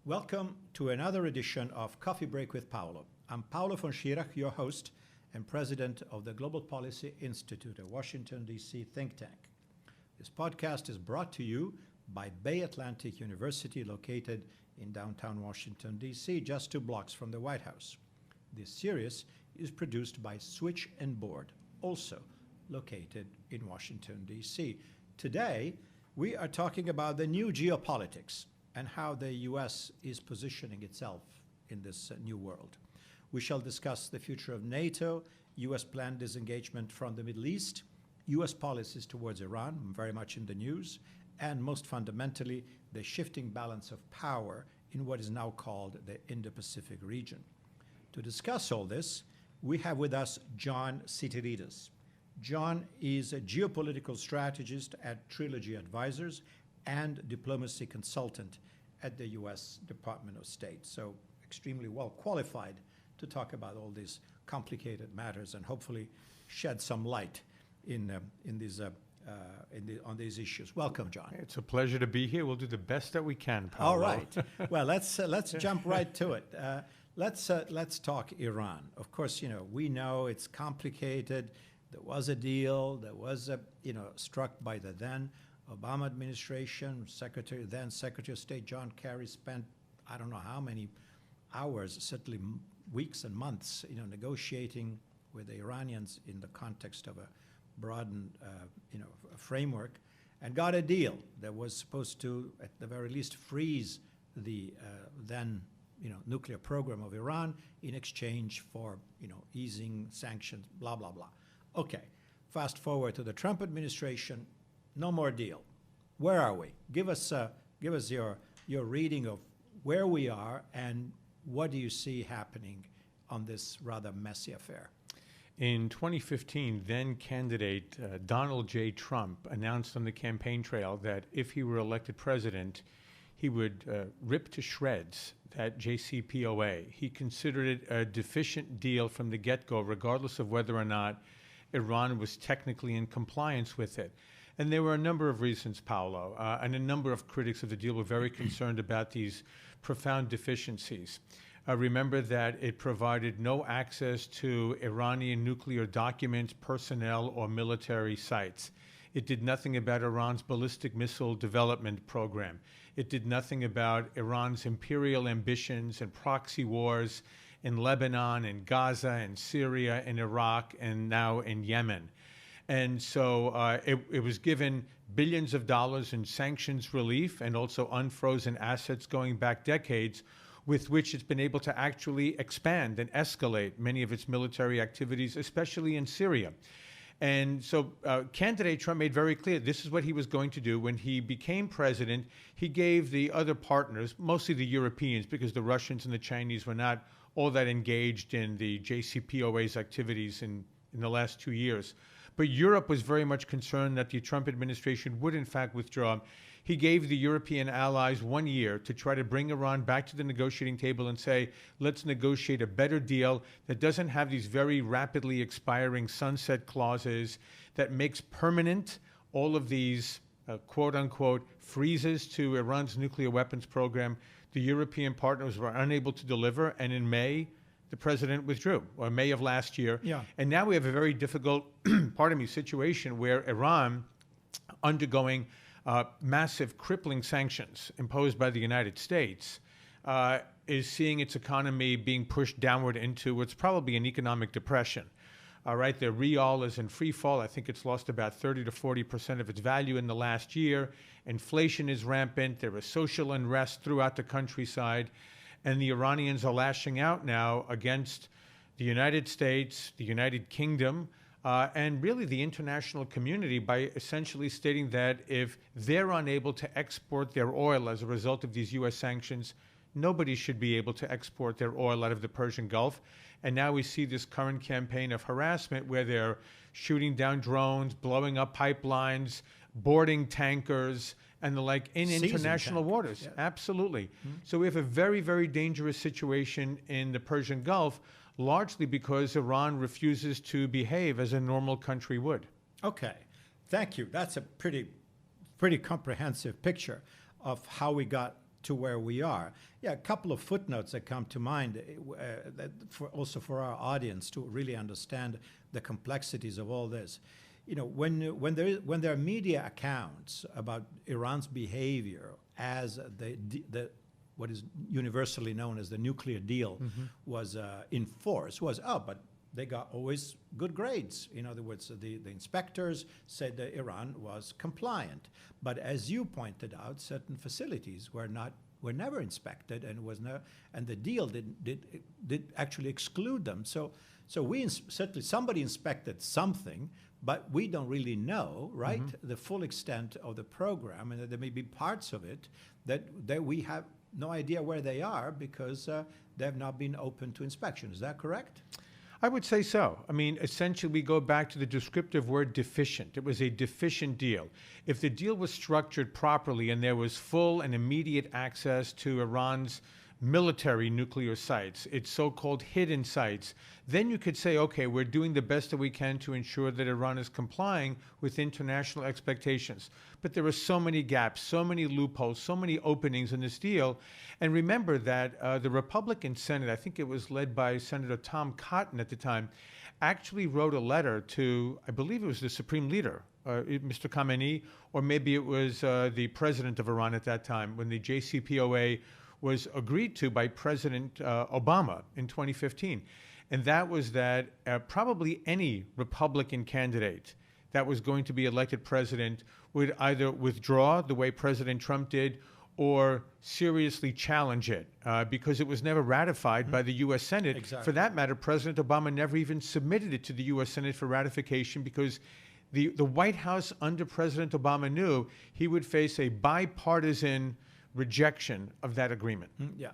Welcome to another edition of Coffee Break with Paolo. I'm Paolo von Schirach, your host and president of the Global Policy Institute, a Washington, D.C. think tank. This podcast is brought to you by Bay Atlantic University, located in downtown Washington, D.C., just 2 blocks from the White House. This series is produced by Switch and Board, also located in Washington, D.C. Today, we are talking about the new geopolitics and how the U.S. is positioning itself in this new world. We shall discuss the future of NATO, U.S. planned disengagement from the Middle East, U.S. policies towards Iran, very much in the news, and most fundamentally, the shifting balance of power in what is now called the Indo-Pacific region. To discuss all this, we have with us John Sitilides. John is a geopolitical strategist at Trilogy Advisors and diplomacy consultant at the U.S. Department of State. So extremely well qualified to talk about all these complicated matters and hopefully shed some light on these issues. Welcome, John. It's a pleasure to be here. We'll do the best that we can, Paolo. All right. Well, let's jump right to it. Let's talk Iran. Of course, we know it's complicated. There was a deal. There was struck by the then Obama administration. Then Secretary of State John Kerry spent I don't know how many hours, certainly weeks and months, negotiating with the Iranians in the context of a broadened, framework, and got a deal that was supposed to, at the very least, freeze the then, nuclear program of Iran in exchange for, easing sanctions, blah, blah, blah. Okay, fast forward to the Trump administration, no more deal. Where are we? Give us your reading of where we are and what do you see happening on this rather messy affair? In 2015, then candidate Donald J. Trump announced on the campaign trail that if he were elected president, he would rip to shreds that JCPOA. He considered it a deficient deal from the get-go, regardless of whether or not Iran was technically in compliance with it. And there were a number of reasons, Paolo, and a number of critics of the deal were very concerned about these profound deficiencies. Remember that it provided no access to Iranian nuclear documents, personnel, or military sites. It did nothing about Iran's ballistic missile development program. It did nothing about Iran's imperial ambitions and proxy wars in Lebanon and Gaza and Syria and Iraq and now in Yemen. And so it was given billions of dollars in sanctions relief and also unfrozen assets going back decades, with which it's been able to actually expand and escalate many of its military activities, especially in Syria. And so candidate Trump made very clear this is what he was going to do. When he became president, he gave the other partners, mostly the Europeans, because the Russians and the Chinese were not all that engaged in the JCPOA's activities in the last 2 years. But Europe was very much concerned that the Trump administration would, in fact, withdraw. He gave the European allies 1 year to try to bring Iran back to the negotiating table and say, let's negotiate a better deal that doesn't have these very rapidly expiring sunset clauses, that makes permanent all of these, quote-unquote, freezes to Iran's nuclear weapons program. The European partners were unable to deliver, and in May, the president withdrew, or May of last year. Yeah. And now we have a very difficult, situation where Iran, undergoing massive crippling sanctions imposed by the United States, is seeing its economy being pushed downward into what's probably an economic depression. All right, the rial is in free fall. I think it's lost about 30 to 40% of its value in the last year. Inflation is rampant. There is social unrest throughout the countryside. And the Iranians are lashing out now against the United States, the United Kingdom, and really the international community by essentially stating that if they're unable to export their oil as a result of these U.S. sanctions, nobody should be able to export their oil out of the Persian Gulf. And now we see this current campaign of harassment where they're shooting down drones, blowing up pipelines, boarding tankers, and the like in international waters. Yeah. Absolutely. Mm-hmm. So we have a very, very dangerous situation in the Persian Gulf, largely because Iran refuses to behave as a normal country would. Okay. Thank you. That's a pretty comprehensive picture of how we got to where we are. Yeah, a couple of footnotes that come to mind, also for our audience to really understand the complexities of all this. You know, when there are media accounts about Iran's behavior as the what is universally known as the nuclear deal was in force, but they got always good grades. In other words, the inspectors said that Iran was compliant. But as you pointed out, certain facilities were never inspected, and the deal did actually exclude them. So certainly somebody inspected something, but we don't really know, right, the full extent of the program, and that there may be parts of it that we have no idea where they are because they have not been open to inspection. Is that correct? I would say so. I mean, essentially, we go back to the descriptive word deficient. It was a deficient deal. If the deal was structured properly and there was full and immediate access to Iran's military nuclear sites, its so-called hidden sites, then you could say, okay, we're doing the best that we can to ensure that Iran is complying with international expectations. But there are so many gaps, so many loopholes, so many openings in this deal. And remember that the Republican Senate, I think it was led by Senator Tom Cotton at the time, actually wrote a letter to, I believe it was the Supreme Leader, Mr. Khamenei, or maybe it was the president of Iran at that time, when the JCPOA was agreed to by President Obama in 2015. And that was that probably any Republican candidate that was going to be elected president would either withdraw the way President Trump did or seriously challenge it because it was never ratified by the U.S. Senate. Exactly. For that matter, President Obama never even submitted it to the U.S. Senate for ratification because the White House under President Obama knew he would face a bipartisan rejection of that agreement. Yeah.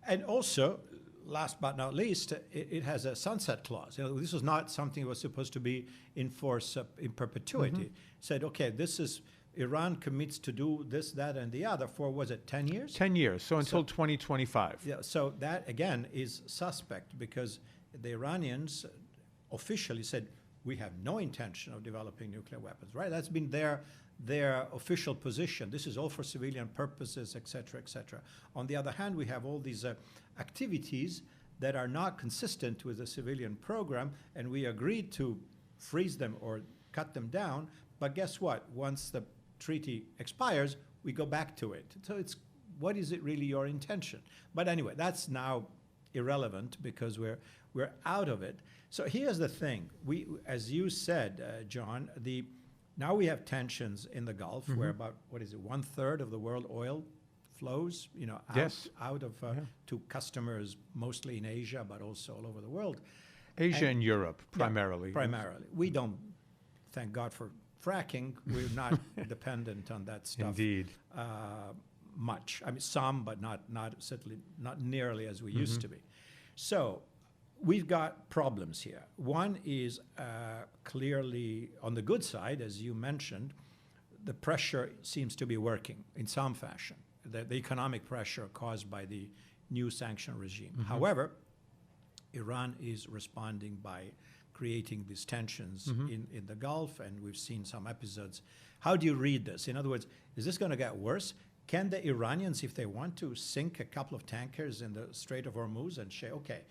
And also, last but not least, it has a sunset clause. You know, this was not something that was supposed to be in force in perpetuity. It said, okay, this is, Iran commits to do this, that, and the other for, was it 10 years? 10 years, so until 2025. Yeah, so that, again, is suspect because the Iranians officially said, we have no intention of developing nuclear weapons, right? That's been their official position. This is all for civilian purposes, et cetera, et cetera. On the other hand, we have all these activities that are not consistent with the civilian program, and we agreed to freeze them or cut them down. But guess what? Once the treaty expires, we go back to it. So it's, what is it really your intention? But anyway, that's now irrelevant because we're out of it. So here's the thing. We, as you said, John, now we have tensions in the Gulf where about, 1/3 of the world oil flows, out of to customers mostly in Asia, but also all over the world. Asia and Europe, primarily. Yeah, primarily. We don't, thank God for fracking, we're not dependent on that stuff. Indeed. Much. I mean, some, but not certainly not nearly as we used to be. So we've got problems here. One is clearly on the good side, as you mentioned, the pressure seems to be working in some fashion, the economic pressure caused by the new sanction regime. However, Iran is responding by creating these tensions in the Gulf, and we've seen some episodes. How do you read this? In other words, is this going to get worse? Can the Iranians, if they want to, sink a couple of tankers in the Strait of Hormuz and say, okay,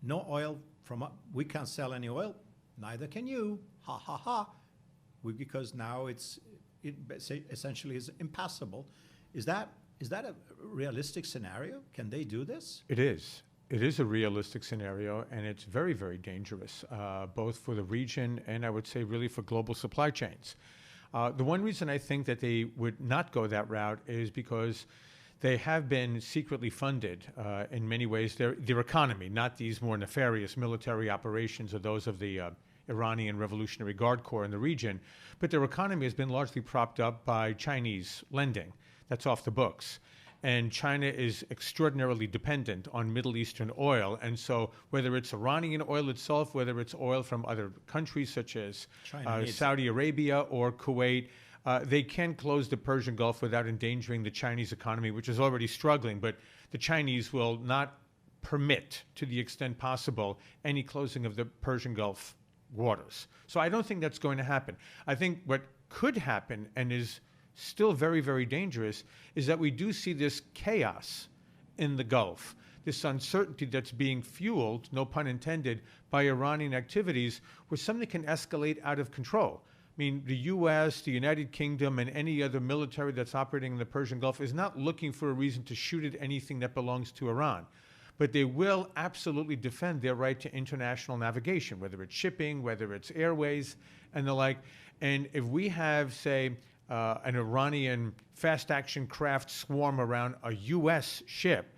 no oil from, we can't sell any oil, neither can you, ha ha ha, because now it essentially is impassable. Is that a realistic scenario? Can they do this? It is. It is a realistic scenario, and it's very, very dangerous, both for the region and I would say really for global supply chains. The one reason I think that they would not go that route is because they have been secretly funded in many ways, their economy, not these more nefarious military operations or those of the Iranian Revolutionary Guard Corps in the region, but their economy has been largely propped up by Chinese lending. That's off the books. And China is extraordinarily dependent on Middle Eastern oil. And so whether it's Iranian oil itself, whether it's oil from other countries such as Saudi Arabia or Kuwait, they can close the Persian Gulf without endangering the Chinese economy, which is already struggling. But the Chinese will not permit, to the extent possible, any closing of the Persian Gulf waters. So I don't think that's going to happen. I think what could happen and is still very, very dangerous, is that we do see this chaos in the Gulf, this uncertainty that's being fueled, no pun intended, by Iranian activities where something can escalate out of control. I mean, the U.S., the United Kingdom, and any other military that's operating in the Persian Gulf is not looking for a reason to shoot at anything that belongs to Iran. But they will absolutely defend their right to international navigation, whether it's shipping, whether it's airways, and the like. And if we have, say, an Iranian fast-action craft swarm around a U.S. ship,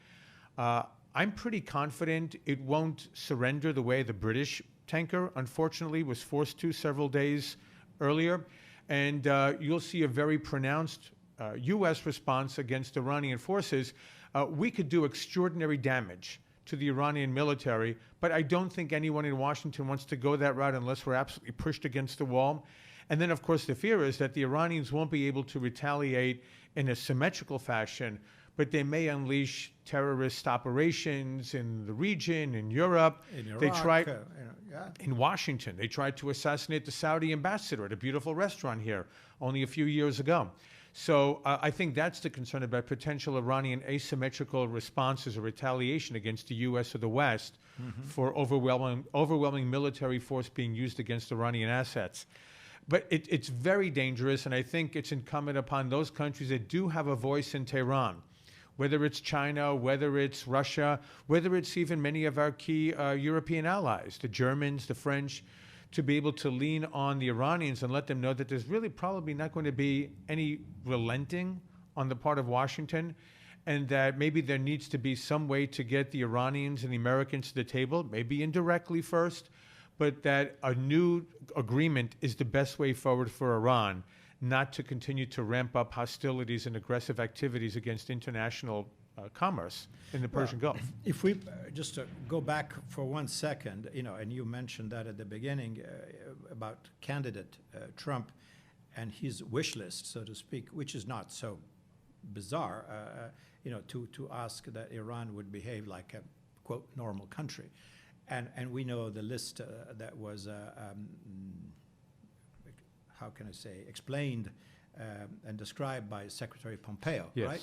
I'm pretty confident it won't surrender the way the British tanker, unfortunately, was forced to several days earlier. And you'll see a very pronounced U.S. response against Iranian forces. We could do extraordinary damage to the Iranian military, but I don't think anyone in Washington wants to go that route unless we're absolutely pushed against the wall. And then, of course, the fear is that the Iranians won't be able to retaliate in a symmetrical fashion, but they may unleash terrorist operations in the region, in Europe. In Iraq, they tried, yeah. in Washington, they tried to assassinate the Saudi ambassador at a beautiful restaurant here only a few years ago. So I think that's the concern about potential Iranian asymmetrical responses or retaliation against the U.S. or the West for overwhelming military force being used against Iranian assets. But it's very dangerous, and I think it's incumbent upon those countries that do have a voice in Tehran, whether it's China, whether it's Russia, whether it's even many of our key European allies, the Germans, the French, to be able to lean on the Iranians and let them know that there's really probably not going to be any relenting on the part of Washington, and that maybe there needs to be some way to get the Iranians and the Americans to the table, maybe indirectly first, but that a new agreement is the best way forward for Iran, not to continue to ramp up hostilities and aggressive activities against international commerce in the Persian Gulf. If we just go back for 1 second, and you mentioned that at the beginning about candidate Trump and his wish list, so to speak, which is not so bizarre, to ask that Iran would behave like a, quote, normal country. And we know the list that was, how can I say, explained and described by Secretary Pompeo, Yes. right?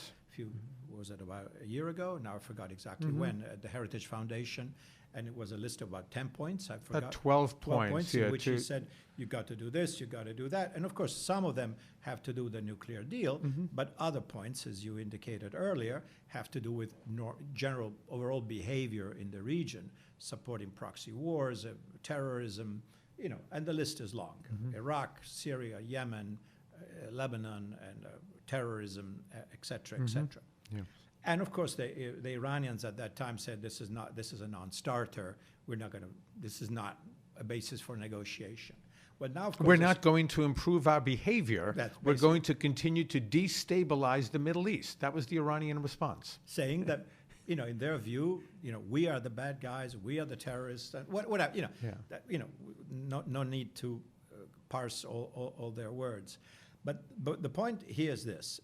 Was it about a year ago? Now I forgot exactly when, at the Heritage Foundation, and it was a list of about 10 points. I forgot. 12 points, yeah, in which he said, you got to do this, you got to do that. And of course, some of them have to do with the nuclear deal, but other points, as you indicated earlier, have to do with general overall behavior in the region, supporting proxy wars, terrorism, and the list is long. Iraq, Syria, Yemen, Lebanon, and terrorism, et cetera, et cetera. Yeah. And of course, the Iranians at that time said, this is a non-starter. This is not a basis for negotiation. But now, of course, we're not going to improve our behavior. We're going to continue to destabilize the Middle East. That was the Iranian response. Saying that, in their view, we are the bad guys, we are the terrorists, and whatever, that, no need to parse all their words. But the point here is this.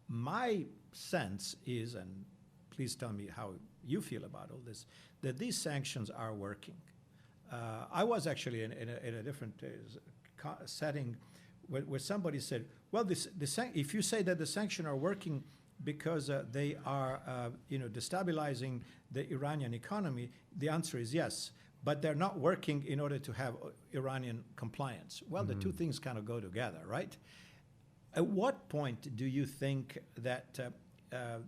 My sense is, and please tell me how you feel about all this, that these sanctions are working. I was actually in a different setting where somebody said, well, if you say that the sanctions are working because they are destabilizing the Iranian economy, the answer is yes. But they're not working in order to have Iranian compliance. Well, the two things kind of go together, right? At what point do you think that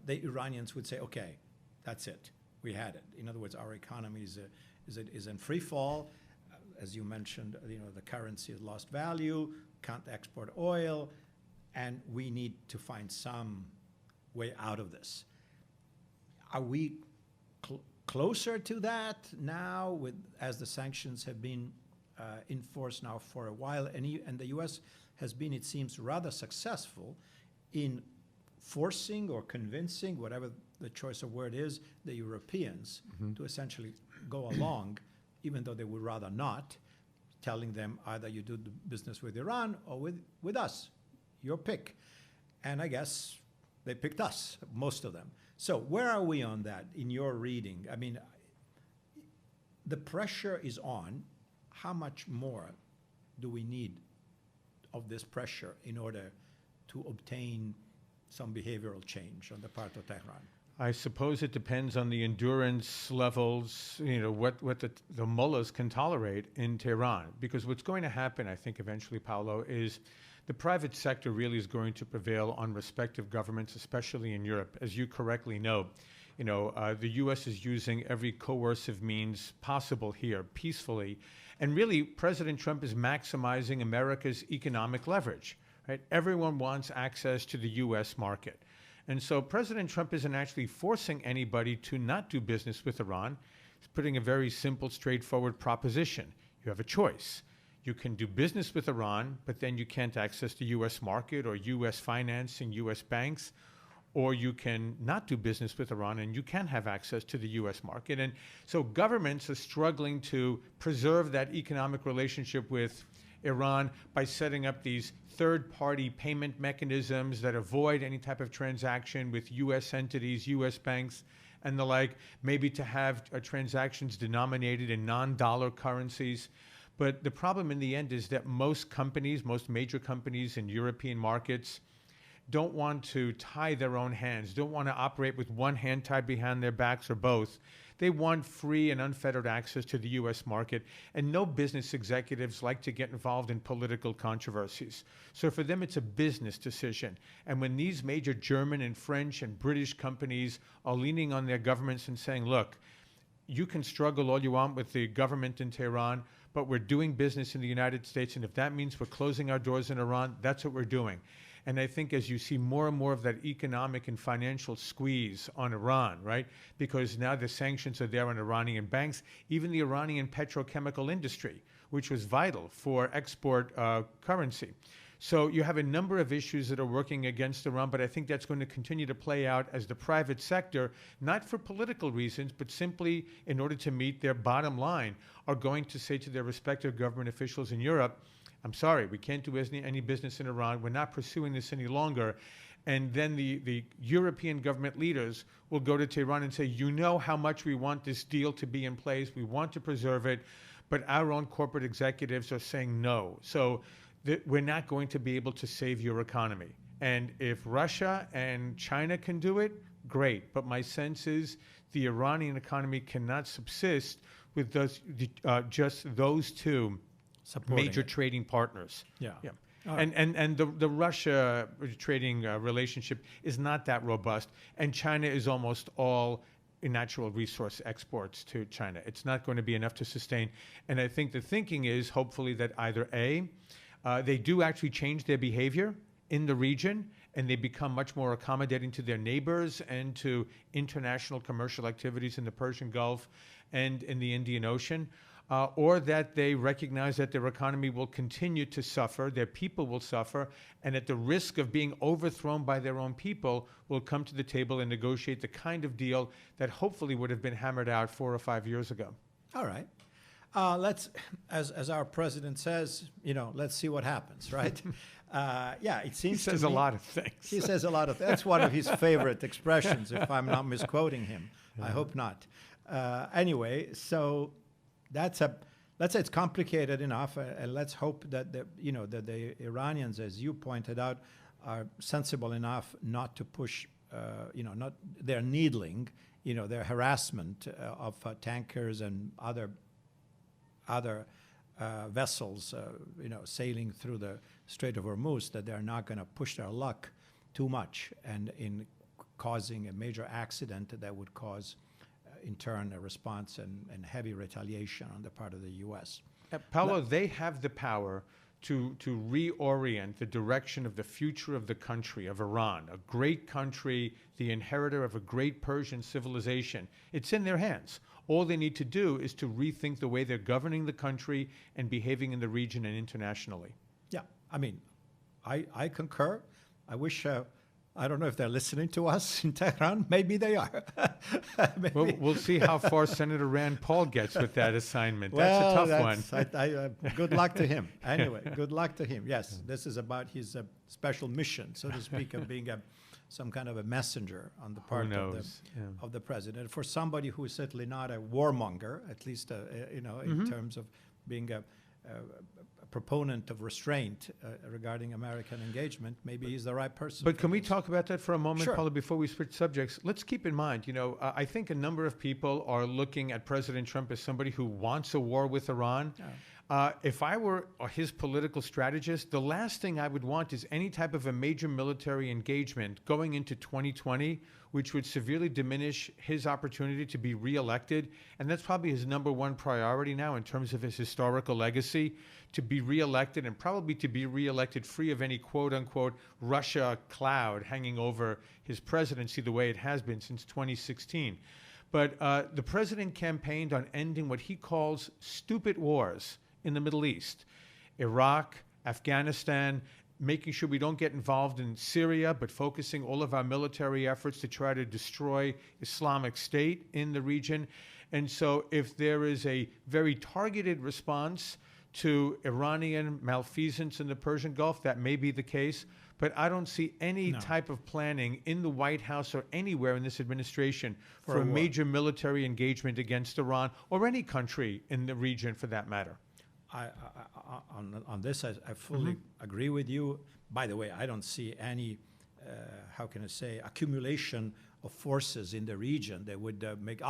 the Iranians would say, okay, that's it, we had it? In other words, our economy is in free fall. As you mentioned, the currency has lost value, can't export oil, and we need to find some way out of this. Are we closer to that now, as the sanctions have been in force now for a while, and the U.S. has been, it seems, rather successful in forcing or convincing, whatever the choice of word is, the Europeans to essentially go along, even though they would rather not, telling them either you do the business with Iran or with us, your pick. And I guess they picked us, most of them. So where are we on that in your reading? I mean, the pressure is on. How much more do we need of this pressure in order to obtain some behavioral change on the part of Tehran? I suppose it depends on the endurance levels, what the mullahs can tolerate in Tehran. Because what's going to happen, I think, eventually, Paolo, is the private sector really is going to prevail on respective governments, especially in Europe. As you correctly know, the U.S. is using every coercive means possible here, peacefully. And really, President Trump is maximizing America's economic leverage, right? Everyone wants access to the U.S. market. And so President Trump isn't actually forcing anybody to not do business with Iran. He's putting a very simple, straightforward proposition. You have a choice. You can do business with Iran, but then you can't access the U.S. market or U.S. financing, U.S. banks, or you can not do business with Iran and you can have access to the U.S. market. And so governments are struggling to preserve that economic relationship with Iran by setting up these third-party payment mechanisms that avoid any type of transaction with U.S. entities, U.S. banks, and the like, maybe to have transactions denominated in non-dollar currencies. But the problem in the end is that most major companies in European markets don't want to tie their own hands, don't want to operate with one hand tied behind their backs or both. They want free and unfettered access to the U.S. market, and no business executives like to get involved in political controversies. So for them, it's a business decision. And when these major German and French and British companies are leaning on their governments and saying, look, you can struggle all you want with the government in Tehran, but we're doing business in the United States, and if that means we're closing our doors in Iran, that's what we're doing. And I think as you see more and more of that economic and financial squeeze on Iran, right? Because now the sanctions are there on Iranian banks, even the Iranian petrochemical industry, which was vital for export currency. So you have a number of issues that are working against Iran, but I think that's going to continue to play out as the private sector, not for political reasons, but simply in order to meet their bottom line, are going to say to their respective government officials in Europe, I'm sorry, we can't do any business in Iran. We're not pursuing this any longer. And then the European government leaders will go to Tehran and say, you know how much we want this deal to be in place. We want to preserve it. But our own corporate executives are saying no. So we're not going to be able to save your economy. And if Russia and China can do it, great. But my sense is the Iranian economy cannot subsist with just those two major trading partners. Yeah. Right. And the Russia trading relationship is not that robust, and China is almost all natural resource exports to China. It's not going to be enough to sustain. And I think the thinking is hopefully that either they do actually change their behavior in the region, and they become much more accommodating to their neighbors and to international commercial activities in the Persian Gulf and in the Indian Ocean. Or that they recognize that their economy will continue to suffer, their people will suffer, and at the risk of being overthrown by their own people, will come to the table and negotiate the kind of deal that hopefully would have been hammered out 4 or 5 years ago. All right. Let's, as our president says, let's see what happens, right? It seems he says a lot of things. He says a lot of things. That's one of his favorite expressions, if I'm not misquoting him. I hope not. Anyway, so let's say it's complicated enough, and let's hope that the Iranians, as you pointed out, are sensible enough not to push, not their needling, their harassment of tankers and other vessels, sailing through the Strait of Hormuz, that they're not going to push their luck too much and in causing a major accident that would cause in turn a response and heavy retaliation on the part of the U.S. Paolo, they have the power to reorient the direction of the future of the country, of Iran, a great country, the inheritor of a great Persian civilization. It's in their hands. All they need to do is to rethink the way they're governing the country and behaving in the region and internationally. Yeah, I mean, I concur. I wish... I don't know if they're listening to us in Tehran. Maybe they are. Maybe. We'll see how far Senator Rand Paul gets with that assignment. That's a tough one. Good luck to him. Anyway, good luck to him. Yes, this is about his special mission, so to speak, of being some kind of a messenger on the part of the president. For somebody who is certainly not a warmonger, at least in terms of being a proponent of restraint regarding American engagement, maybe he's the right person. But can we talk about that for a moment, Sure. Paula, before we switch subjects? Let's keep in mind, I think a number of people are looking at President Trump as somebody who wants a war with Iran. If I were his political strategist, the last thing I would want is any type of a major military engagement going into 2020, which would severely diminish his opportunity to be reelected. And that's probably his number one priority now in terms of his historical legacy, to be reelected, and probably to be reelected free of any quote-unquote Russia cloud hanging over his presidency the way it has been since 2016. But the president campaigned on ending what he calls stupid wars in the Middle East, Iraq, Afghanistan, making sure we don't get involved in Syria, but focusing all of our military efforts to try to destroy Islamic State in the region. And so if there is a very targeted response to Iranian malfeasance in the Persian Gulf, that may be the case. But I don't see any type of planning in the White House or anywhere in this administration for a major military engagement against Iran or any country in the region for that matter. On this, I fully agree with you. By the way, I don't see any, how can I say, accumulation of forces in the region that would make,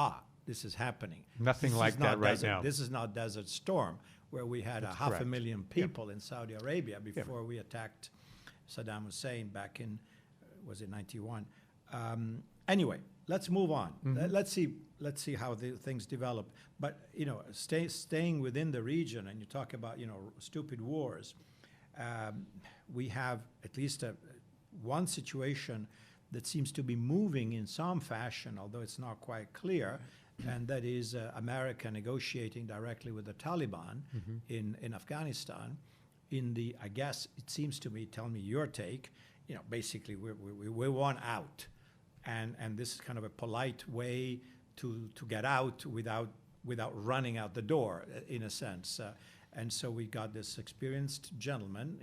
this is happening. Nothing like that right now. This is not Desert Storm, where we had That's 500,000 people in Saudi Arabia before we attacked Saddam Hussein back in, was it 91? Anyway, let's move on. Let's see how the things develop. But staying within the region, and you talk about stupid wars. We have at least one situation that seems to be moving in some fashion, although it's not quite clear, and that is America negotiating directly with the Taliban in Afghanistan. I guess it seems to me, tell me your take. Basically we want out. And this is kind of a polite way to get out without running out the door, in a sense. And so we got this experienced gentleman,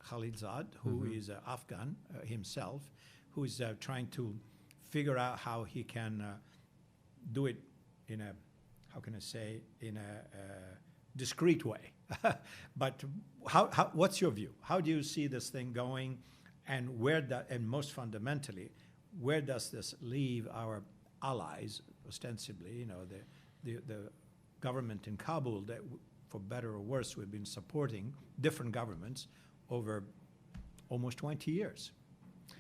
Khalilzad, who is Afghan himself, who is trying to figure out how he can do it in a, how can I say, in a discreet way. But what's your view? How do you see this thing going, and and most fundamentally, where does this leave our allies, ostensibly, the government in Kabul that, for better or worse, we've been supporting different governments over almost 20 years?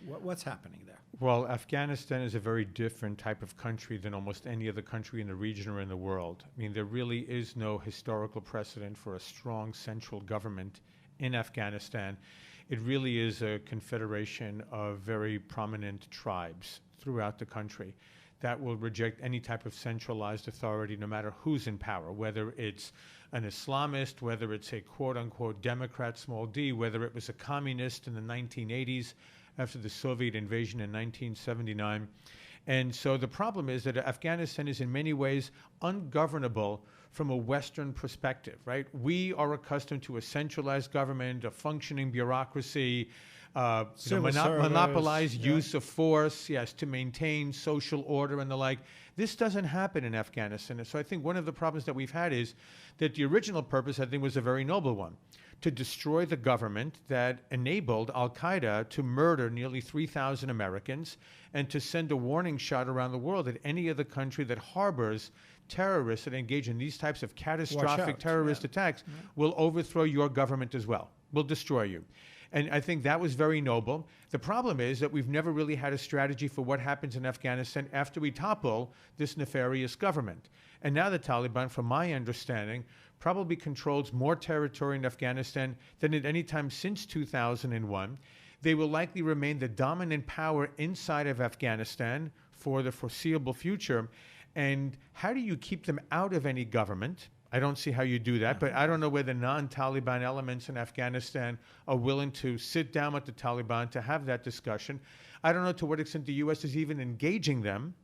What's happening there? Well, Afghanistan is a very different type of country than almost any other country in the region or in the world. I mean, there really is no historical precedent for a strong central government in Afghanistan. It really is a confederation of very prominent tribes throughout the country that will reject any type of centralized authority, no matter who's in power, whether it's an Islamist, whether it's a quote-unquote Democrat, small d, whether it was a communist in the 1980s after the Soviet invasion in 1979. And so the problem is that Afghanistan is in many ways ungovernable from a Western perspective, right? We are accustomed to a centralized government, a functioning bureaucracy, monopolized use of force, yes, to maintain social order and the like. This doesn't happen in Afghanistan. And so I think one of the problems that we've had is that the original purpose, I think, was a very noble one: to destroy the government that enabled al-Qaeda to murder nearly 3,000 Americans and to send a warning shot around the world that any other country that harbors terrorists that engage in these types of catastrophic terrorist attacks will overthrow your government as well, will destroy you. And I think that was very noble. The problem is that we've never really had a strategy for what happens in Afghanistan after we topple this nefarious government. And now the Taliban, from my understanding, probably controls more territory in Afghanistan than at any time since 2001. They will likely remain the dominant power inside of Afghanistan for the foreseeable future. And how do you keep them out of any government? I don't see how you do that, but I don't know whether non-Taliban elements in Afghanistan are willing to sit down with the Taliban to have that discussion. I don't know to what extent the U.S. is even engaging them,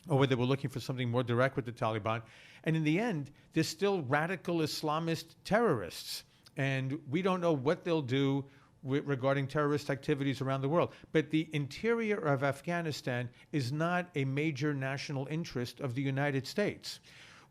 or whether we're looking for something more direct with the Taliban. And in the end, there's still radical Islamist terrorists, and we don't know what they'll do regarding terrorist activities around the world. But the interior of Afghanistan is not a major national interest of the United States.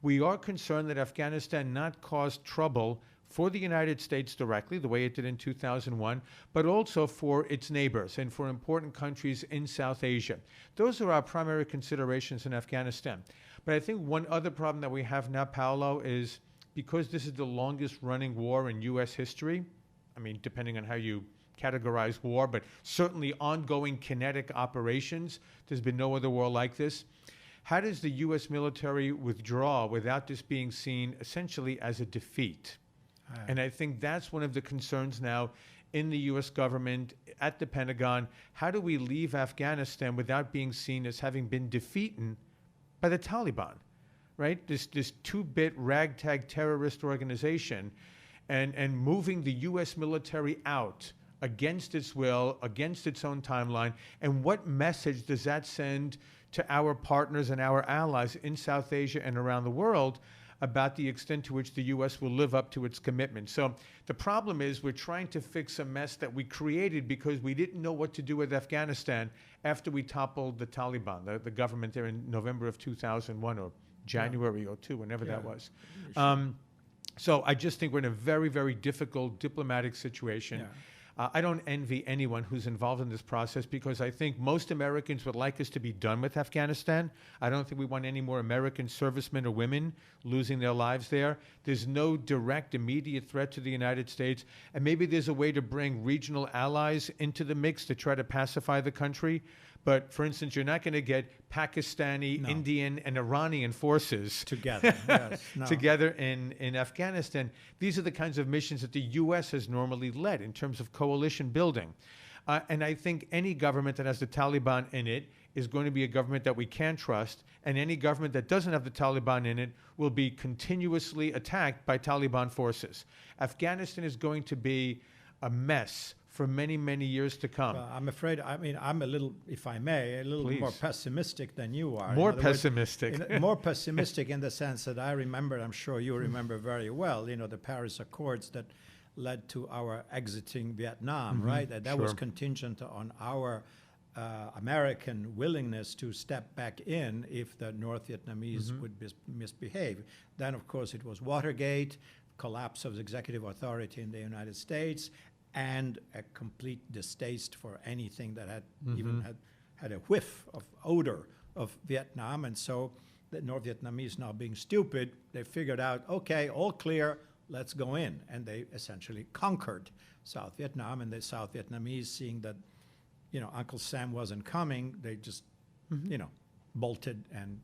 We are concerned that Afghanistan not cause trouble for the United States directly, the way it did in 2001, but also for its neighbors and for important countries in South Asia. Those are our primary considerations in Afghanistan. But I think one other problem that we have now, Paolo, is because this is the longest running war in U.S. history, I mean, depending on how you categorize war, but certainly ongoing kinetic operations. There's been no other war like this. How does the U.S. military withdraw without this being seen essentially as a defeat? And I think that's one of the concerns now in the U.S. government, at the Pentagon. How do we leave Afghanistan without being seen as having been defeated by the Taliban, right? This two-bit ragtag terrorist organization, and moving the U.S. military out against its will, against its own timeline. And what message does that send to our partners and our allies in South Asia and around the world about the extent to which the U.S. will live up to its commitment? So the problem is we're trying to fix a mess that we created because we didn't know what to do with Afghanistan after we toppled the Taliban, the government there in November of 2001 or January or 2, whenever that was. So I just think we're in a very, very difficult diplomatic situation. I don't envy anyone who's involved in this process because I think most Americans would like us to be done with Afghanistan. I don't think we want any more American servicemen or women losing their lives there. There's no direct, immediate threat to the United States. And maybe there's a way to bring regional allies into the mix to try to pacify the country. But, for instance, you're not going to get Pakistani, Indian, and Iranian forces together, together in Afghanistan. These are the kinds of missions that the U.S. has normally led in terms of coalition building. And I think any government that has the Taliban in it is going to be a government that we can't trust, and any government that doesn't have the Taliban in it will be continuously attacked by Taliban forces. Afghanistan is going to be a mess for many, many years to come. I'm afraid, I mean, I'm a little, if I may, a little more pessimistic than you are. More pessimistic. More pessimistic in the sense that I remember, I'm sure you remember very well, you know, the Paris Accords that led to our exiting Vietnam, right? That was contingent on our American willingness to step back in if the North Vietnamese would misbehave. Then, of course, it was Watergate, collapse of the executive authority in the United States, and a complete distaste for anything that had even had a whiff of odor of Vietnam. And so the North Vietnamese, now being stupid, they figured out, okay, all clear, let's go in. And they essentially conquered South Vietnam. And the South Vietnamese, seeing that, you know, Uncle Sam wasn't coming, they just, you know, bolted and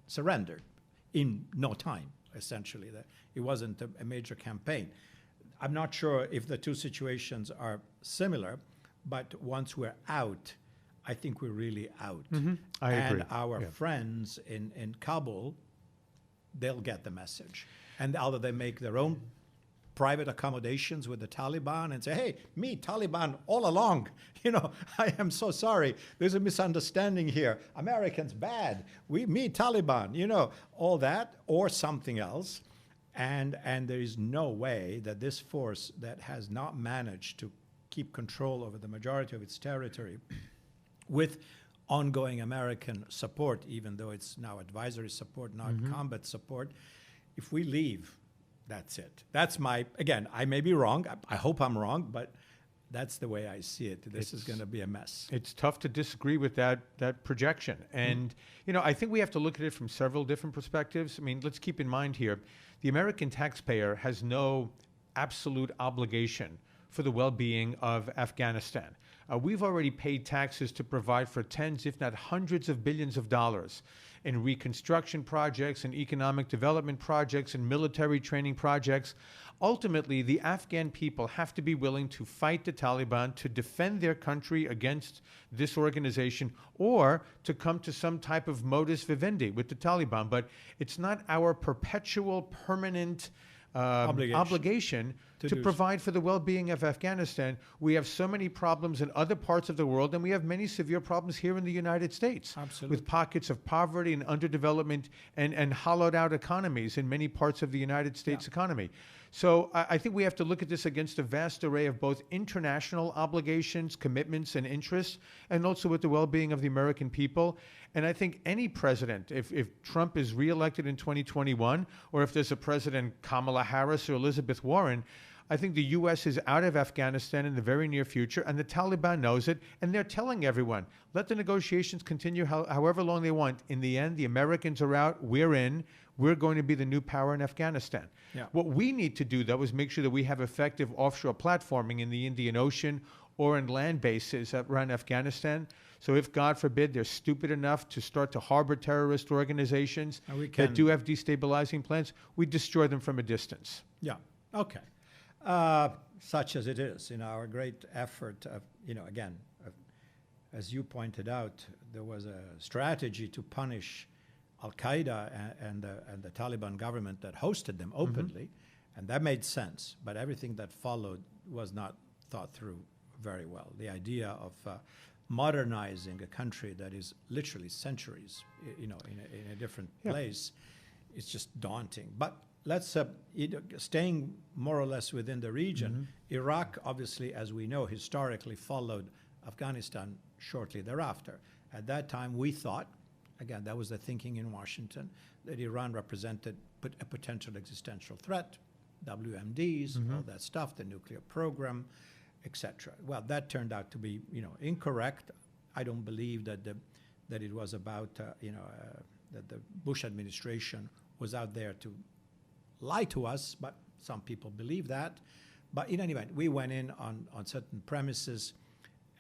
surrendered in no time, essentially. That it wasn't a major campaign. I'm not sure if the two situations are similar, but once we're out, I think we're really out. I agree. And our friends in Kabul, they'll get the message. And either they make their own private accommodations with the Taliban and say, hey, me, Taliban, all along. You know, I am so sorry. There's a misunderstanding here. Americans, bad. Me, Taliban, you know, all that or something else. And there is no way that this force that has not managed to keep control over the majority of its territory with ongoing American support, even though it's now advisory support, not combat support, if we leave, that's it. That's my, again, I may be wrong. I hope I'm wrong, but that's the way I see it. This is going to be a mess. It's tough to disagree with that projection. And, you know, I think we have to look at it from several different perspectives. I mean, let's keep in mind here, the American taxpayer has no absolute obligation for the well-being of Afghanistan. We've already paid taxes to provide for tens, if not hundreds of billions of dollars in reconstruction projects and economic development projects and military training projects. Ultimately, the Afghan people have to be willing to fight the Taliban, to defend their country against this organization, or to come to some type of modus vivendi with the Taliban. But it's not our perpetual, permanent obligation to provide for the well-being of Afghanistan. We have so many problems in other parts of the world, and we have many severe problems here in the United States. Absolutely. With pockets of poverty and underdevelopment and hollowed out economies in many parts of the United States economy. So I think we have to look at this against a vast array of both international obligations, commitments, and interests, and also with the well-being of the American people. And I think any president, if Trump is reelected in 2021, or if there's a president, Kamala Harris or Elizabeth Warren, I think the U.S. is out of Afghanistan in the very near future, and the Taliban knows it, and they're telling everyone, let the negotiations continue however long they want. In the end, the Americans are out, we're in, we're going to be the new power in Afghanistan. Yeah. What we need to do, though, is make sure that we have effective offshore platforming in the Indian Ocean or in land bases around Afghanistan. So if, God forbid, they're stupid enough to start to harbor terrorist organizations that do have destabilizing plans, we destroy them from a distance. Yeah, okay. Such as it is, our great effort, again, as you pointed out, there was a strategy to punish Al-Qaeda and the Taliban government that hosted them openly, and that made sense. But everything that followed was not thought through very well. The idea of modernizing a country that is literally centuries, in a different place, is just daunting. But let's staying more or less within the region. Iraq, obviously, as we know, historically followed Afghanistan shortly thereafter. At that time, we thought, again, that was the thinking in Washington, that Iran represented a potential existential threat, WMDs, all that stuff, the nuclear program, etc. Well, that turned out to be, incorrect. I don't believe that it was about, that the Bush administration was out there to lie to us, but some people believe that. But in any event, we went in on certain premises.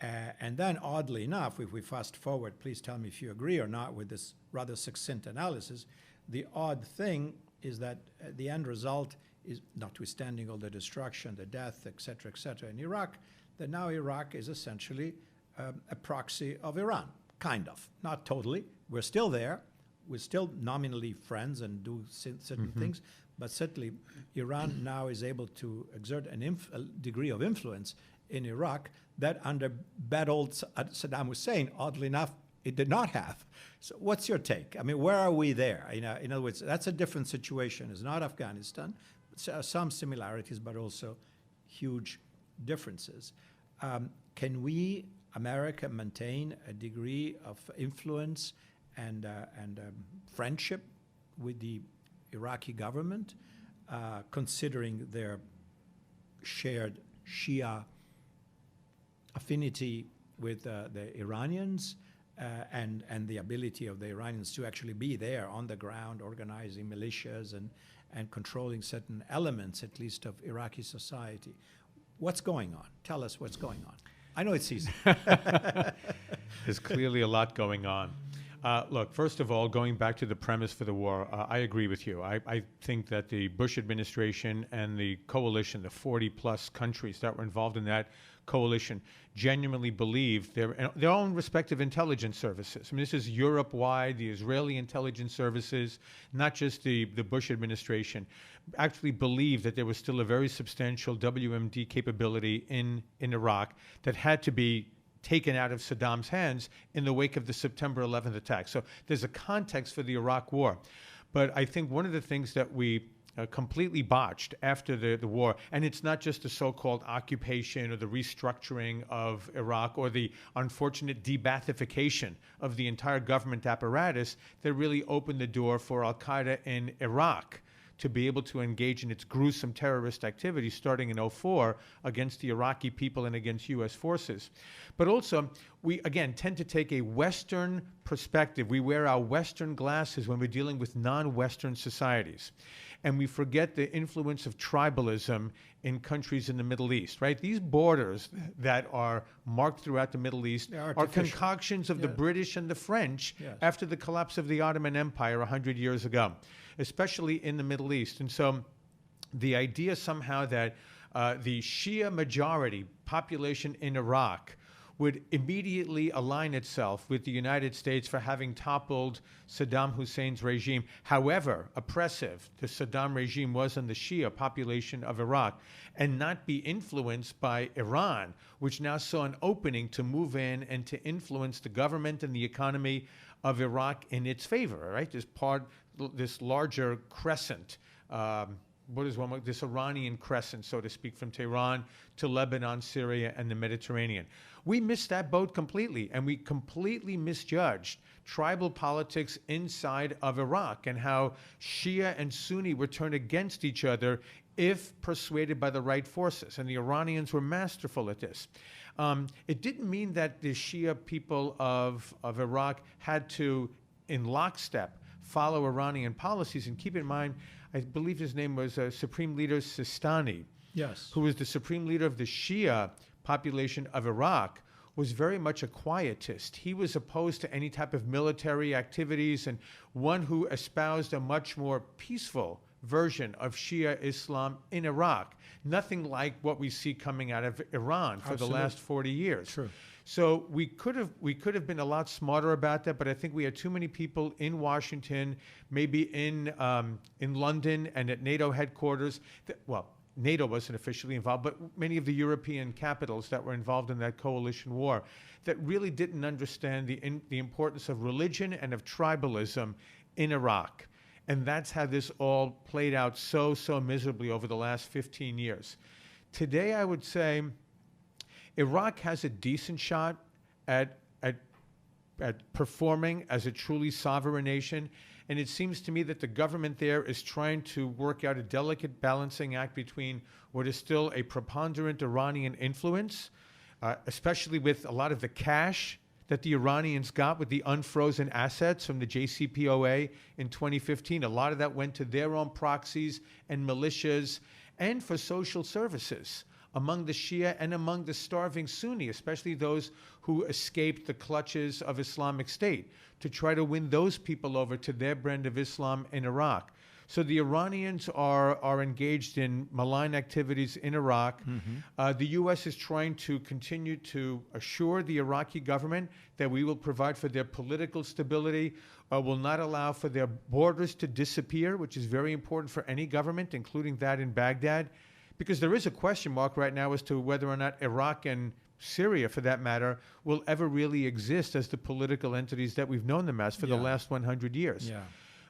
And then, oddly enough, if we fast forward, please tell me if you agree or not with this rather succinct analysis, the odd thing is that the end result is, notwithstanding all the destruction, the death, et cetera, in Iraq, that now Iraq is essentially a proxy of Iran, kind of. Not totally. We're still there. We're still nominally friends and do certain things, but certainly Iran now is able to exert a degree of influence in Iraq that under bad old Saddam Hussein, oddly enough, it did not have. So what's your take? I mean, where are we there? In other words, that's a different situation. It's not Afghanistan. Some similarities, but also huge differences. Can we, America, maintain a degree of influence and friendship with the Iraqi government, considering their shared Shia affinity with the Iranians and the ability of the Iranians to actually be there on the ground, organizing militias and controlling certain elements, at least, of Iraqi society? What's going on? Tell us what's going on. I know it's easy. There's clearly a lot going on. Look, first of all, going back to the premise for the war, I agree with you. I think that the Bush administration and the coalition, the 40-plus countries that were involved in that coalition, genuinely believed their own respective intelligence services. I mean, this is Europe-wide, the Israeli intelligence services, not just the Bush administration, actually believed that there was still a very substantial WMD capability in Iraq that had to be taken out of Saddam's hands in the wake of the September 11th attack. So there's a context for the Iraq war. But I think one of the things that we completely botched after the war, and it's not just the so-called occupation or the restructuring of Iraq or the unfortunate de-Baathification of the entire government apparatus that really opened the door for al-Qaeda in Iraq to be able to engage in its gruesome terrorist activity starting in 2004 against the Iraqi people and against U.S. forces. But also, we, again, tend to take a Western perspective. We wear our Western glasses when we're dealing with non-Western societies. And we forget the influence of tribalism in countries in the Middle East, right? These borders that are marked throughout the Middle East are concoctions of the British and the French after the collapse of the Ottoman Empire 100 years ago, especially in the Middle East. And so the idea somehow that the Shia majority population in Iraq would immediately align itself with the United States for having toppled Saddam Hussein's regime, however oppressive the Saddam regime was on the Shia population of Iraq, and not be influenced by Iran, which now saw an opening to move in and to influence the government and the economy of Iraq in its favor, right? This larger crescent. This Iranian crescent, so to speak, from Tehran to Lebanon, Syria, and the Mediterranean. We missed that boat completely, and we completely misjudged tribal politics inside of Iraq and how Shia and Sunni were turned against each other if persuaded by the right forces. And the Iranians were masterful at this. It didn't mean that the Shia people of Iraq had to, in lockstep, follow Iranian policies. And keep in mind, I believe his name was Supreme Leader Sistani, yes, who was the Supreme Leader of the Shia population of Iraq, was very much a quietist. He was opposed to any type of military activities and one who espoused a much more peaceful version of Shia Islam in Iraq. Nothing like what we see coming out of Iran for the last 40 years. True. So we could have been a lot smarter about that, but I think we had too many people in Washington, maybe in London and at NATO headquarters. NATO wasn't officially involved, but many of the European capitals that were involved in that coalition war that really didn't understand the importance of religion and of tribalism in Iraq. And that's how this all played out so miserably over the last 15 years. Today, I would say Iraq has a decent shot at performing as a truly sovereign nation. And it seems to me that the government there is trying to work out a delicate balancing act between what is still a preponderant Iranian influence, especially with a lot of the cash that the Iranians got with the unfrozen assets from the JCPOA in 2015. A lot of that went to their own proxies and militias and for social services among the Shia and among the starving Sunni, especially those who escaped the clutches of Islamic State, to try to win those people over to their brand of Islam in Iraq. So the Iranians are engaged in malign activities in Iraq. Mm-hmm. The U.S. is trying to continue to assure the Iraqi government that we will provide for their political stability, will not allow for their borders to disappear, which is very important for any government, including that in Baghdad, because there is a question mark right now as to whether or not Iraq and Syria, for that matter, will ever really exist as the political entities that we've known them as for the last 100 years. Yeah.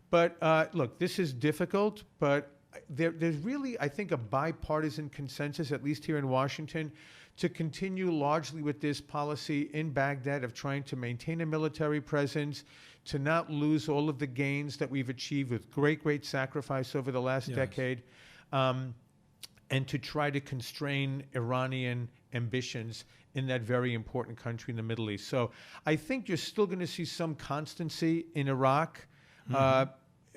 But look, this is difficult, but there's really, I think, a bipartisan consensus, at least here in Washington, to continue largely with this policy in Baghdad of trying to maintain a military presence, to not lose all of the gains that we've achieved with great sacrifice over the last decade, and to try to constrain Iranian ambitions in that very important country in the Middle East. So I think you're still going to see some constancy in Iraq. Mm-hmm.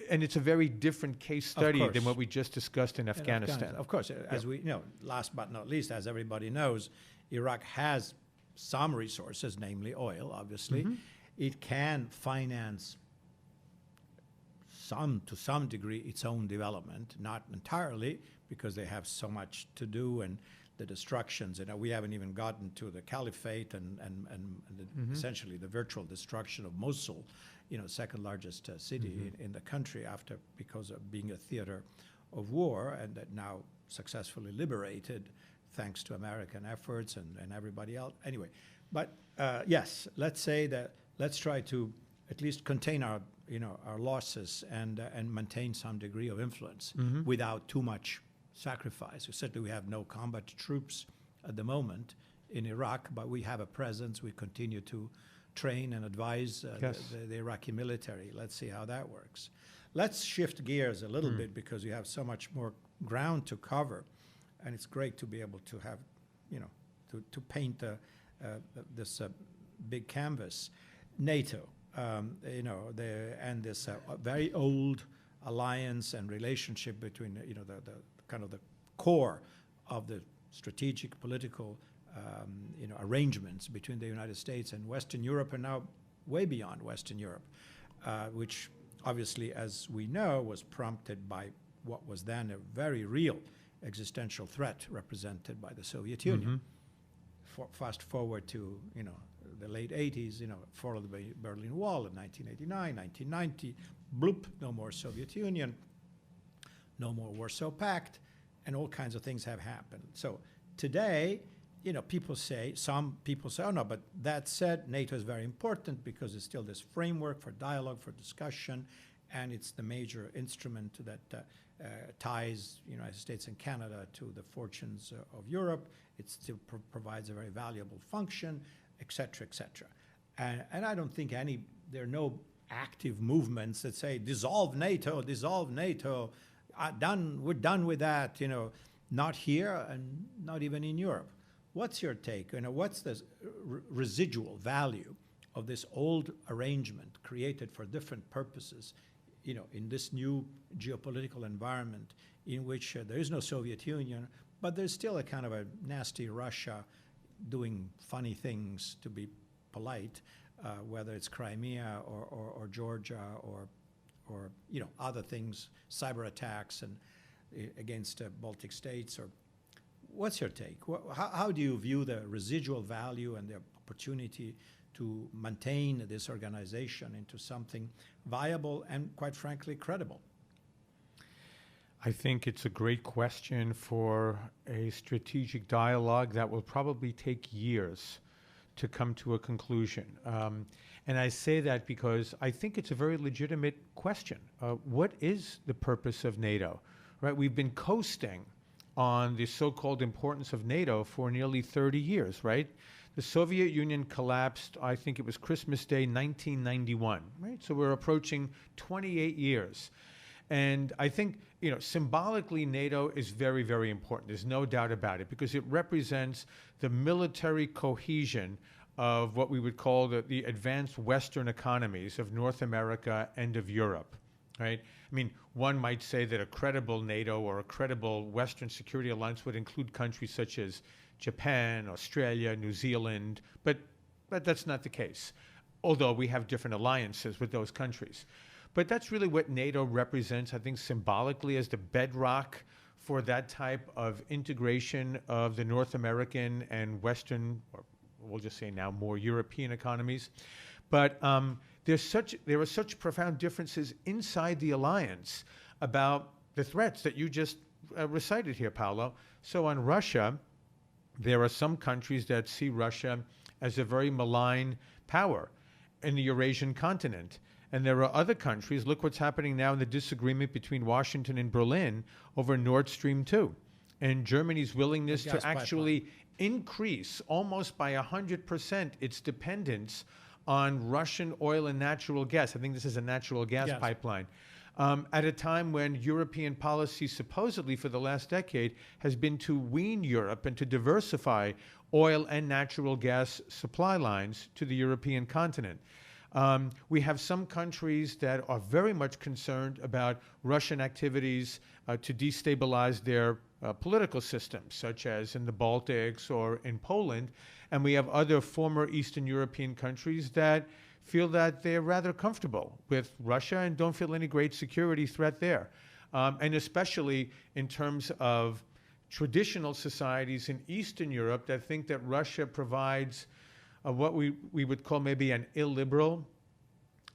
And it's a very different case study than what we just discussed in Afghanistan. Of course, as we know, last but not least, as everybody knows, Iraq has some resources, namely oil, obviously. Mm-hmm. It can finance to some degree its own development, not entirely, because they have so much to do and the destructions. We haven't even gotten to the caliphate and essentially the virtual destruction of Mosul, second largest city in the country because of being a theater of war, and that now successfully liberated thanks to American efforts and everybody else. Anyway, but yes, let's try to at least contain our losses and maintain some degree of influence without too much sacrifice. Certainly we have no combat troops at the moment in Iraq, but we have a presence. We continue to train and advise the Iraqi military. Let's see how that works. Let's shift gears a little bit, because we have so much more ground to cover, and it's great to be able to have, to paint this big canvas. NATO, and this very old alliance and relationship between, the kind of the core of the strategic political arrangements between the United States and Western Europe, and now way beyond Western Europe, which obviously, as we know, was prompted by what was then a very real existential threat represented by the Soviet Union. fast forward to, the late 80s, followed by Berlin Wall in 1989, 1990, bloop, no more Soviet Union, no more Warsaw Pact, and all kinds of things have happened. So today, some people say, oh no, but that said, NATO is very important because it's still this framework for dialogue, for discussion, and it's the major instrument that ties United States and Canada to the fortunes of Europe. It still provides a very valuable function, et cetera, et cetera. And I don't think there are no active movements that say, dissolve NATO, we're done with that, not here and not even in Europe. What's your take? What's the residual value of this old arrangement created for different purposes, in this new geopolitical environment in which there is no Soviet Union, but there's still a kind of a nasty Russia doing funny things, to be polite, whether it's Crimea or Georgia or other things, cyber attacks and against Baltic states. Or what's your take? How do you view the residual value and the opportunity to maintain this organization into something viable and, quite frankly, credible? I think it's a great question for a strategic dialogue that will probably take years to come to a conclusion. And I say that because I think it's a very legitimate question. What is the purpose of NATO? Right? We've been coasting on the so-called importance of NATO for nearly 30 years, right? The Soviet Union collapsed, I think it was Christmas Day, 1991, right? So we're approaching 28 years. And I think, symbolically, NATO is very, very important. There's no doubt about it, because it represents the military cohesion of what we would call the advanced Western economies of North America and of Europe, right? I mean, one might say that a credible NATO or a credible Western security alliance would include countries such as Japan, Australia, New Zealand, but that's not the case, although we have different alliances with those countries. But that's really what NATO represents, I think, symbolically as the bedrock for that type of integration of the North American and Western, or we'll just say now more European economies. But there are such profound differences inside the alliance about the threats that you just recited here, Paolo. So on Russia, there are some countries that see Russia as a very malign power in the Eurasian continent. And there are other countries, look what's happening now in the disagreement between Washington and Berlin over Nord Stream 2. And Germany's willingness to actually increase almost by 100% its dependence on Russian oil and natural gas. I think this is a natural gas pipeline. At a time when European policy supposedly for the last decade has been to wean Europe and to diversify oil and natural gas supply lines to the European continent. We have some countries that are very much concerned about Russian activities to destabilize their political systems, such as in the Baltics or in Poland. And we have other former Eastern European countries that feel that they're rather comfortable with Russia and don't feel any great security threat there. And especially in terms of traditional societies in Eastern Europe that think that Russia provides what we would call maybe an illiberal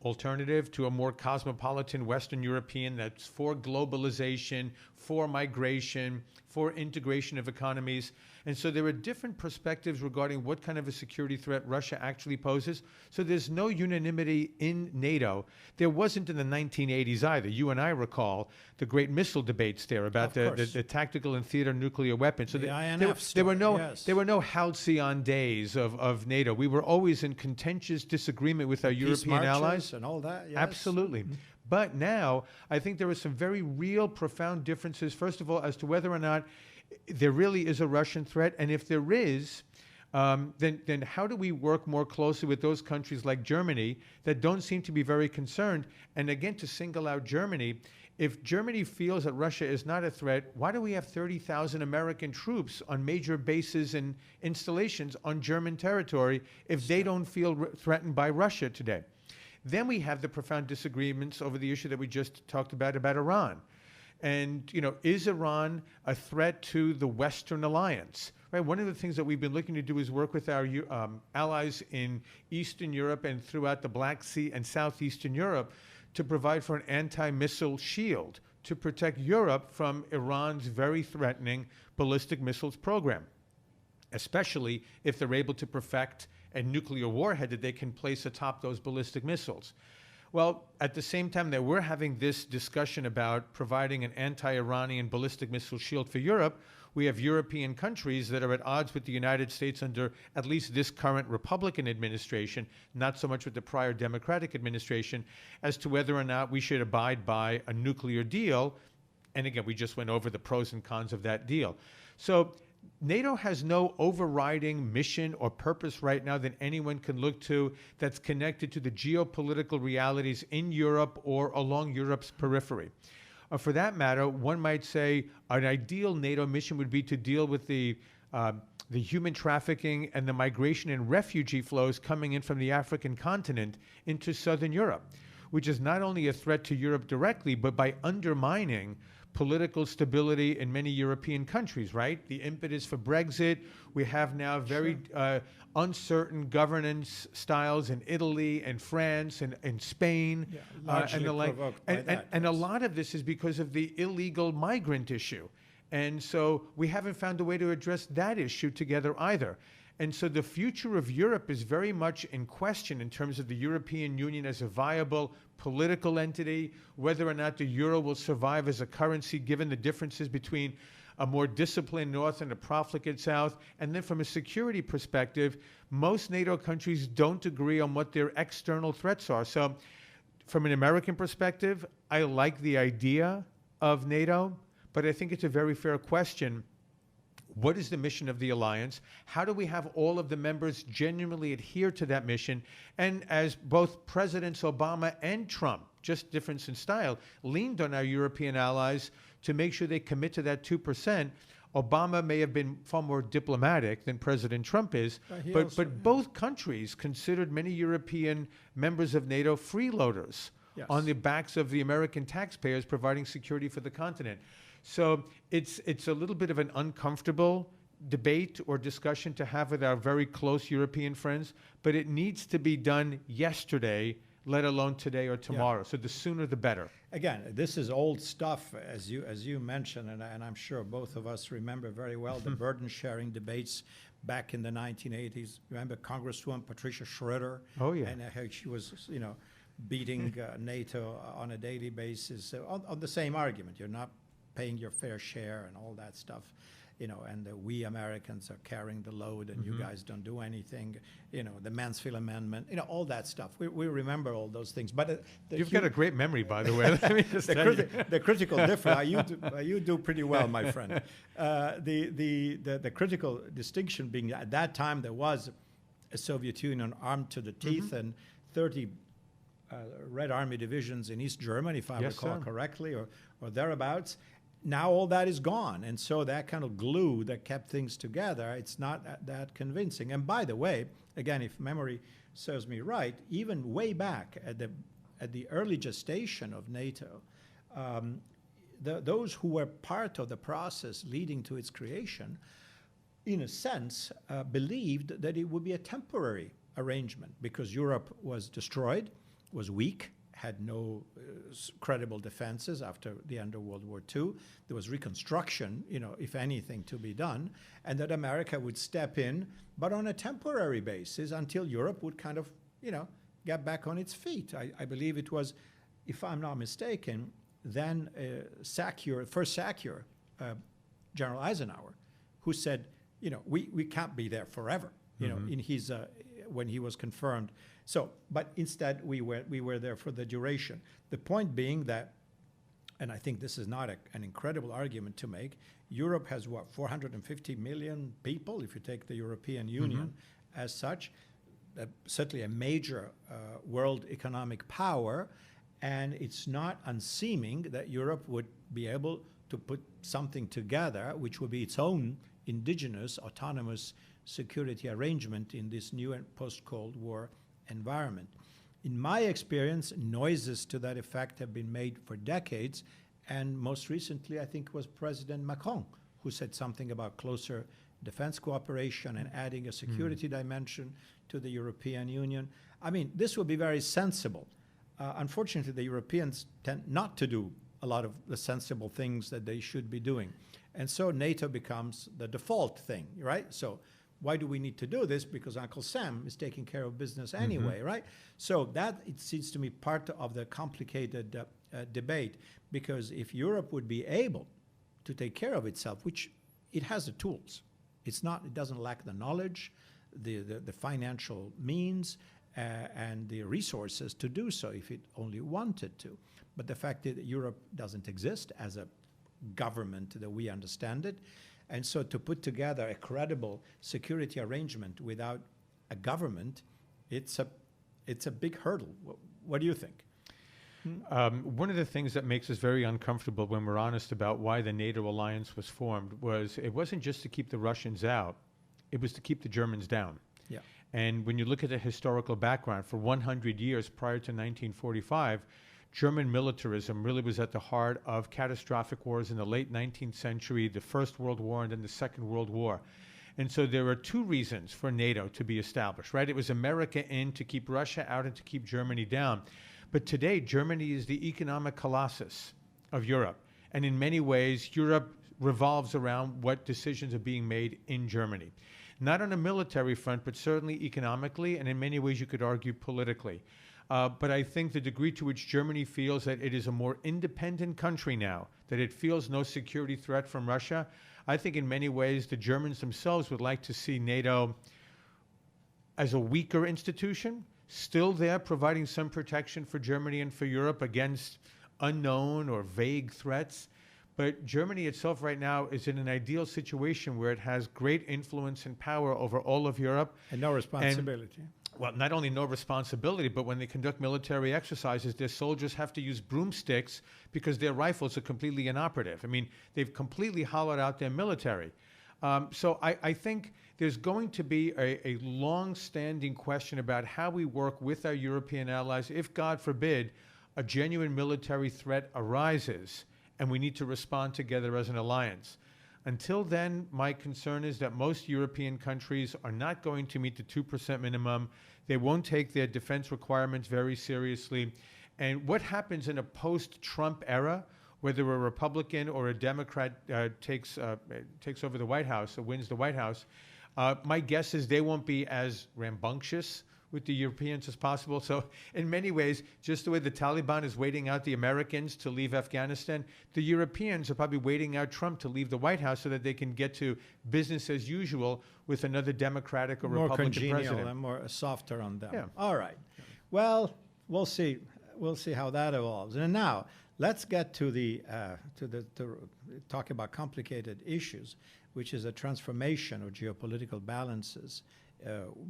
alternative to a more cosmopolitan Western European that's for globalization, for migration, for integration of economies. And so there are different perspectives regarding what kind of a security threat Russia actually poses. So there's no unanimity in NATO. There wasn't in the 1980s either. You and I recall the great missile debates there about the tactical and theater nuclear weapons. So there were no halcyon days of NATO. We were always in contentious disagreement with our European allies. And all that, yes. Absolutely. But now I think there are some very real, profound differences, first of all, as to whether or not there really is a Russian threat. And if there is, then how do we work more closely with those countries like Germany that don't seem to be very concerned? And again, to single out Germany, if Germany feels that Russia is not a threat, why do we have 30,000 American troops on major bases and installations on German territory if they don't feel threatened by Russia today? Then we have the profound disagreements over the issue that we just talked about Iran. And, is Iran a threat to the Western alliance? right? One of the things that we've been looking to do is work with our allies in Eastern Europe and throughout the Black Sea and Southeastern Europe to provide for an anti-missile shield to protect Europe from Iran's very threatening ballistic missiles program, especially if they're able to perfect a nuclear warhead that they can place atop those ballistic missiles. Well, at the same time that we're having this discussion about providing an anti-Iranian ballistic missile shield for Europe, we have European countries that are at odds with the United States under at least this current Republican administration, not so much with the prior Democratic administration, as to whether or not we should abide by a nuclear deal. And again, we just went over the pros and cons of that deal. So NATO has no overriding mission or purpose right now that anyone can look to that's connected to the geopolitical realities in Europe or along Europe's periphery. For that matter, one might say an ideal NATO mission would be to deal with the human trafficking and the migration and refugee flows coming in from the African continent into Southern Europe, which is not only a threat to Europe directly, but by undermining political stability in many European countries, right? The impetus for Brexit, we have now very uncertain governance styles in Italy and France and Spain, and the like. And a lot of this is because of the illegal migrant issue. And so we haven't found a way to address that issue together either. And so the future of Europe is very much in question in terms of the European Union as a viable political entity, whether or not the euro will survive as a currency given the differences between a more disciplined North and a profligate South. And then from a security perspective, most NATO countries don't agree on what their external threats are. So from an American perspective, I like the idea of NATO, but I think it's a very fair question. What is the mission of the alliance? How do we have all of the members genuinely adhere to that mission? And as both Presidents Obama and Trump, just difference in style, leaned on our European allies to make sure they commit to that 2%, Obama may have been far more diplomatic than President Trump is, but both countries considered many European members of NATO freeloaders on the backs of the American taxpayers providing security for the continent. So it's a little bit of an uncomfortable debate or discussion to have with our very close European friends, but it needs to be done yesterday, let alone today or tomorrow. So the sooner the better. Again, this is old stuff, as you mentioned, and I'm sure both of us remember very well the burden-sharing debates back in the 1980s. Remember Congresswoman Patricia Schroeder? Oh, yeah. And how she was, beating NATO on a daily basis on the same argument. You're not paying your fair share and all that stuff, and we Americans are carrying the load and you guys don't do anything, the Mansfield Amendment, all that stuff. We remember all those things. But you've got a great memory, by the way. Let me just tell you. The critical difference, you do pretty well, my friend. The critical distinction being at that time there was a Soviet Union armed to the teeth and 30 Red Army divisions in East Germany, if I recall correctly, or thereabouts. Now all that is gone, and so that kind of glue that kept things together, it's not that convincing. And by the way, again, if memory serves me right, even way back at the early gestation of NATO, those who were part of the process leading to its creation, in a sense, believed that it would be a temporary arrangement because Europe was destroyed, was weak, had no credible defenses after the end of World War II. There was reconstruction, if anything, to be done, and that America would step in, but on a temporary basis until Europe would kind of, get back on its feet. I believe it was, if I'm not mistaken, then first SACEUR, General Eisenhower, who said, we can't be there forever, in his, when he was confirmed. So, but instead we were there for the duration. The point being that, and I think this is not an incredible argument to make, Europe has 450 million people, if you take the European Union as such, certainly a major world economic power, and it's not unseeming that Europe would be able to put something together which would be its own indigenous, autonomous security arrangement in this new and post-Cold War environment. In my experience, noises to that effect have been made for decades, and most recently I think it was President Macron who said something about closer defense cooperation and adding a security dimension to the European Union. I mean, this would be very sensible. Unfortunately, the Europeans tend not to do a lot of the sensible things that they should be doing. And so NATO becomes the default thing, right? So why do we need to do this? Because Uncle Sam is taking care of business anyway, right? So that, it seems to me, part of the complicated debate, because if Europe would be able to take care of itself, which it has the tools, it doesn't lack the knowledge, the financial means, and the resources to do so if it only wanted to. But the fact that Europe doesn't exist as a government that we understand it, and so to put together a credible security arrangement without a government, it's a big hurdle. What do you think? One of the things that makes us very uncomfortable when we're honest about why the NATO alliance was formed was it wasn't just to keep the Russians out, it was to keep the Germans down. Yeah. And when you look at the historical background, for 100 years prior to 1945, German militarism really was at the heart of catastrophic wars in the late 19th century, the First World War and then the Second World War. And so there were two reasons for NATO to be established, right? It was America in to keep Russia out and to keep Germany down. But today, Germany is the economic colossus of Europe. And in many ways, Europe revolves around what decisions are being made in Germany. Not on a military front, but certainly economically, and in many ways you could argue politically. But I think the degree to which Germany feels that it is a more independent country now, that it feels no security threat from Russia, I think in many ways the Germans themselves would like to see NATO as a weaker institution, still there providing some protection for Germany and for Europe against unknown or vague threats. But Germany itself right now is in an ideal situation where it has great influence and power over all of Europe. And no responsibility. Well, not only no responsibility, but when they conduct military exercises, their soldiers have to use broomsticks because their rifles are completely inoperative. I mean, they've completely hollowed out their military. So I think there's going to be a long-standing question about how we work with our European allies if, God forbid, a genuine military threat arises and we need to respond together as an alliance. Until then, my concern is that most European countries are not going to meet the 2% minimum. They won't take their defense requirements very seriously. And what happens in a post-Trump era, whether a Republican or a Democrat takes over the White House or wins the White House, my guess is they won't be as rambunctious with the Europeans as possible. So in many ways, just the way the Taliban is waiting out the Americans to leave Afghanistan, the Europeans are probably waiting out Trump to leave the White House so that they can get to business as usual with another Democratic or Republican president. More congenial and more softer on them. Yeah. All right. Well, we'll see. We'll see how that evolves. And now let's get to talk about complicated issues, which is a transformation of geopolitical balances.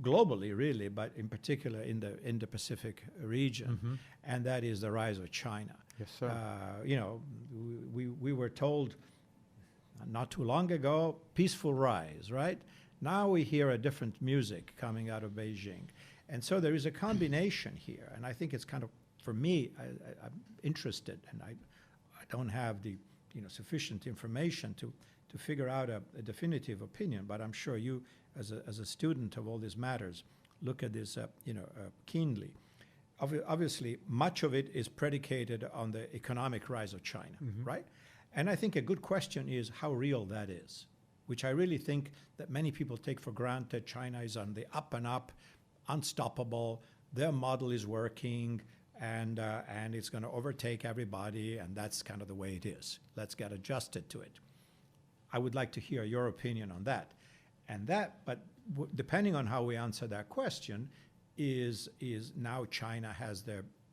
Globally, really, but in particular in the Pacific region, and that is the rise of China. Yes, sir. You know, we were told not too long ago, peaceful rise, right? Now we hear a different music coming out of Beijing, and so there is a combination here, and I think it's kind of, for me, I'm interested, and I don't have the sufficient information to figure out a definitive opinion, but I'm sure you, as a student of all these matters, look at this keenly. Obviously, much of it is predicated on the economic rise of China, right? And I think a good question is how real that is, which I really think that many people take for granted. China is on the up and up, unstoppable. Their model is working, and it's going to overtake everybody, and that's kind of the way it is. Let's get adjusted to it. I would like to hear your opinion on that. And but depending on how we answer that question, is now China has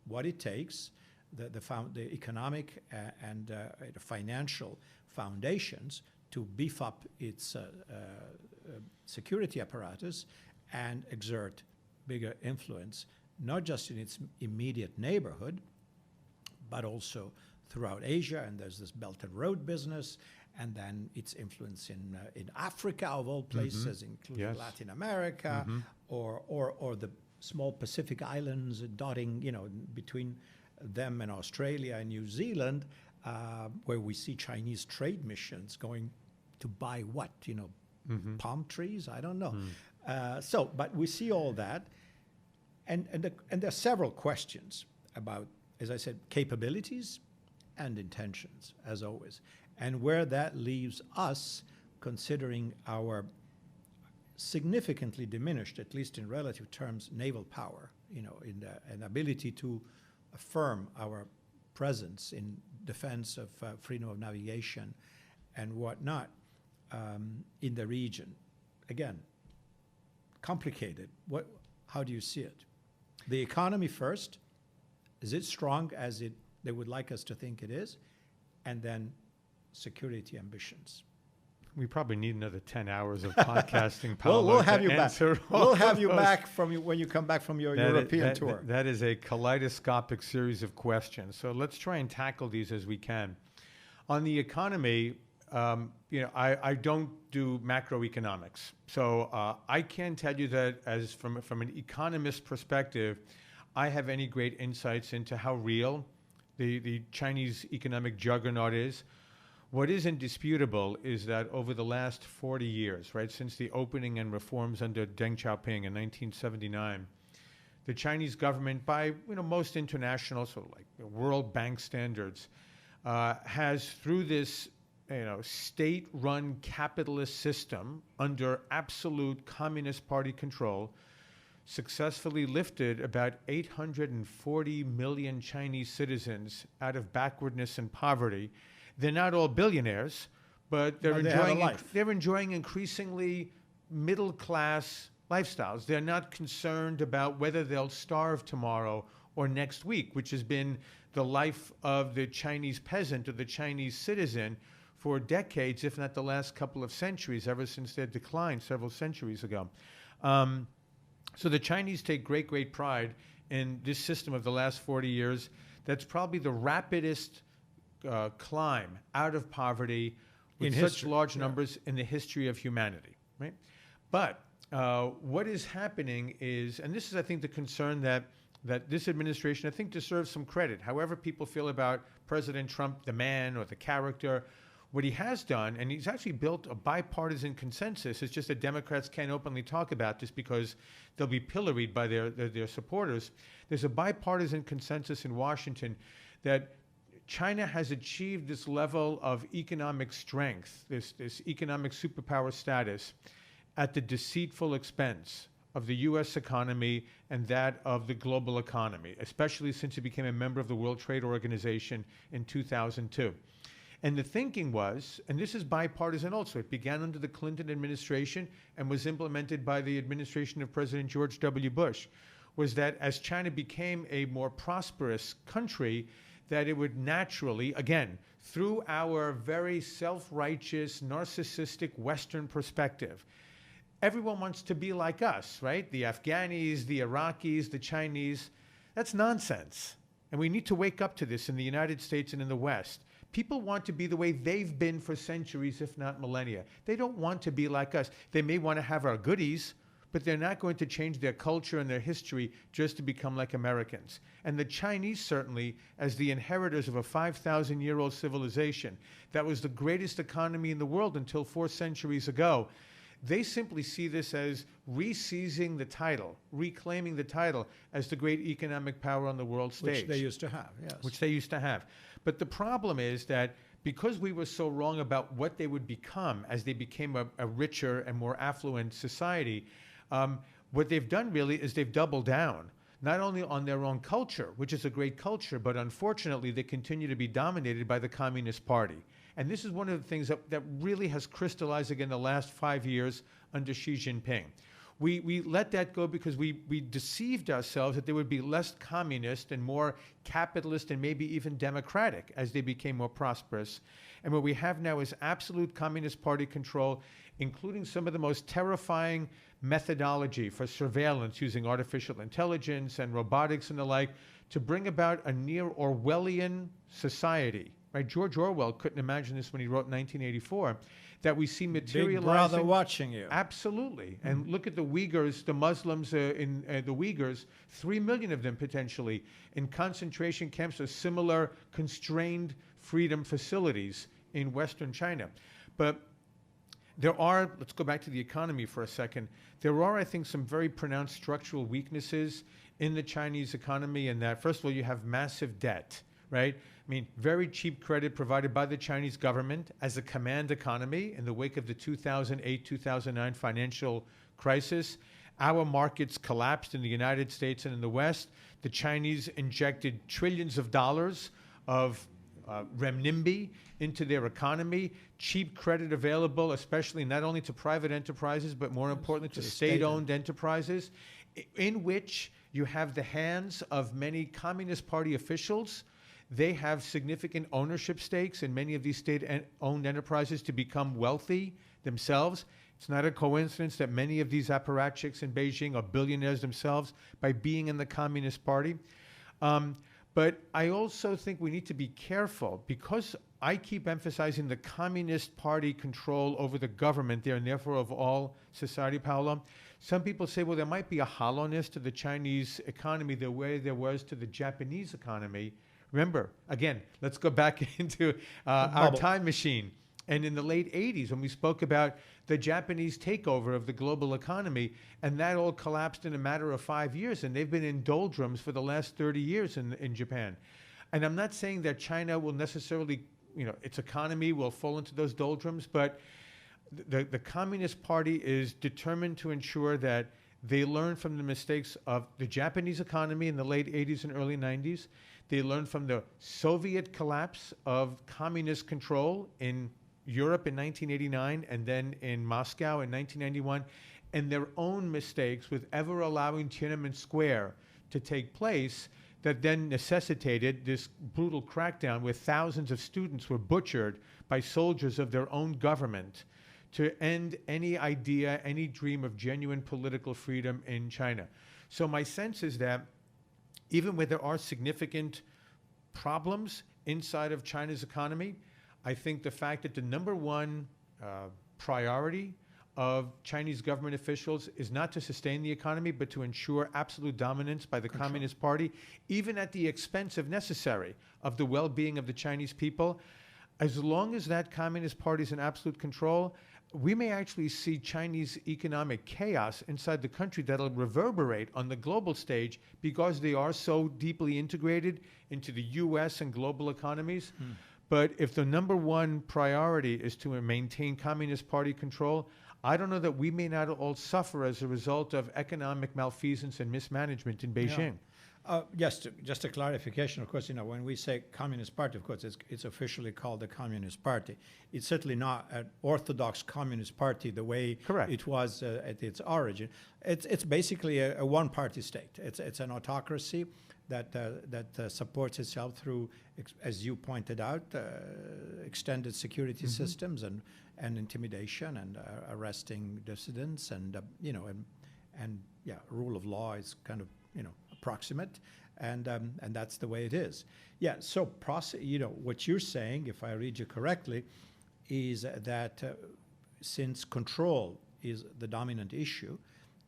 what it takes, the economic and the financial foundations to beef up its security apparatus and exert bigger influence, not just in its immediate neighborhood, but also throughout Asia. And there's this Belt and Road business. And then its influence in Africa, of all places, including Latin America, or the small Pacific islands dotting, between them and Australia and New Zealand, where we see Chinese trade missions going to buy what, palm trees? I don't know. But we see all that. And there are several questions about, as I said, capabilities and intentions, as always, and where that leaves us, considering our significantly diminished, at least in relative terms, naval power, an ability to affirm our presence in defense of freedom of navigation and whatnot in the region. Again, complicated. How do you see it? The economy first, is it strong as they would like us to think it is? And then security ambitions. We probably need another 10 hours of podcasting, Paolo. We'll have you back. We'll have you those. back when you come back from your European tour. That is a kaleidoscopic series of questions. So let's try and tackle these as we can. On the economy, I don't do macroeconomics. So I can tell you that as from an economist perspective, I have any great insights into how real the Chinese economic juggernaut is. What is indisputable is that over the last 40 years, right, since the opening and reforms under Deng Xiaoping in 1979, the Chinese government, by most international, sort of like World Bank standards, has through this state-run capitalist system under absolute Communist Party control, successfully lifted about 840 million Chinese citizens out of backwardness and poverty. They're not all billionaires, but they're enjoying increasingly middle-class lifestyles. They're not concerned about whether they'll starve tomorrow or next week, which has been the life of the Chinese peasant or the Chinese citizen for decades, if not the last couple of centuries, ever since their decline several centuries ago. So the Chinese take great, great pride in this system of the last 40 years. That's probably the rapidest climb out of poverty with such large numbers in the history of humanity, right? But what is happening is, and this is, I think, the concern that this administration, I think, deserves some credit. However people feel about President Trump, the man or the character, what he has done, and he's actually built a bipartisan consensus. It's just that Democrats can't openly talk about this because they'll be pilloried by their supporters. There's a bipartisan consensus in Washington that China has achieved this level of economic strength, this economic superpower status, at the deceitful expense of the U.S. economy and that of the global economy, especially since it became a member of the World Trade Organization in 2002. And the thinking was, and this is bipartisan also, it began under the Clinton administration and was implemented by the administration of President George W. Bush, was that as China became a more prosperous country, that it would naturally, again, through our very self-righteous, narcissistic Western perspective, everyone wants to be like us, right? The Afghanis, the Iraqis, the Chinese. That's nonsense. And we need to wake up to this in the United States and in the West. People want to be the way they've been for centuries, if not millennia. They don't want to be like us. They may want to have our goodies, but they're not going to change their culture and their history just to become like Americans. And the Chinese, certainly, as the inheritors of a 5,000-year-old civilization that was the greatest economy in the world until 4 centuries ago, they simply see this as re-seizing the title, reclaiming the title as the great economic power on the world stage. Which they used to have, yes. Which they used to have. But the problem is that because we were so wrong about what they would become as they became a richer and more affluent society, what they've done really is they've doubled down, not only on their own culture, which is a great culture, but unfortunately they continue to be dominated by the Communist Party. And this is one of the things that really has crystallized again the last 5 years under Xi Jinping. We let that go because we deceived ourselves that they would be less communist and more capitalist and maybe even democratic as they became more prosperous. And what we have now is absolute Communist Party control, including some of the most terrifying methodology for surveillance using artificial intelligence and robotics and the like to bring about a near Orwellian society. Right? George Orwell couldn't imagine this when he wrote 1984, that we see materializing. Big brother watching you. Absolutely. And look at the Uyghurs, the Muslims in the Uyghurs, 3 million of them potentially in concentration camps or similar constrained freedom facilities in Western China. But there are, let's go back to the economy for a second. There are, I think, some very pronounced structural weaknesses in the Chinese economy in that, first of all, you have massive debt, right? I mean, very cheap credit provided by the Chinese government as a command economy in the wake of the 2008-2009 financial crisis. Our markets collapsed in the United States and in the West. The Chinese injected trillions of dollars of renminbi into their economy, cheap credit available, especially not only to private enterprises, but more importantly to state-owned enterprises, in which you have the hands of many Communist Party officials. They have significant ownership stakes in many of these state-owned enterprises to become wealthy themselves. It's not a coincidence that many of these apparatchiks in Beijing are billionaires themselves by being in the Communist Party. But I also think we need to be careful because I keep emphasizing the Communist Party control over the government there and therefore of all society, Paolo. Some people say, well, there might be a hollowness to the Chinese economy the way there was to the Japanese economy. Remember, again, let's go back into our time machine. And in the late 80s, when we spoke about the Japanese takeover of the global economy, and that all collapsed in a matter of 5 years, and they've been in doldrums for the last 30 years in Japan. And I'm not saying that China will necessarily, its economy will fall into those doldrums, but the Communist Party is determined to ensure that they learn from the mistakes of the Japanese economy in the late 80s and early 90s. They learned from the Soviet collapse of communist control in Europe in 1989 and then in Moscow in 1991, and their own mistakes with ever allowing Tiananmen Square to take place that then necessitated this brutal crackdown where thousands of students were butchered by soldiers of their own government to end any idea, any dream of genuine political freedom in China. So my sense is that even where there are significant problems inside of China's economy, I think the fact that the number one priority of Chinese government officials is not to sustain the economy, but to ensure absolute dominance by the Communist Party, even at the expense, if necessary, of the well-being of the Chinese people. As long as that Communist Party is in absolute control, we may actually see Chinese economic chaos inside the country that'll reverberate on the global stage because they are so deeply integrated into the US and global economies. But if the number one priority is to maintain Communist Party control, I don't know that we may not all suffer as a result of economic malfeasance and mismanagement in Beijing. Yes, just a clarification. Of course, when we say Communist Party, of course, it's officially called the Communist Party. It's certainly not an orthodox Communist Party the way it was at its origin. It's basically a one-party state. It's an autocracy that supports itself through, as you pointed out, extended security systems and intimidation and arresting dissidents and rule of law is kind of approximate, and that's the way it is. Yeah. So what you're saying, if I read you correctly, is that since control is the dominant issue,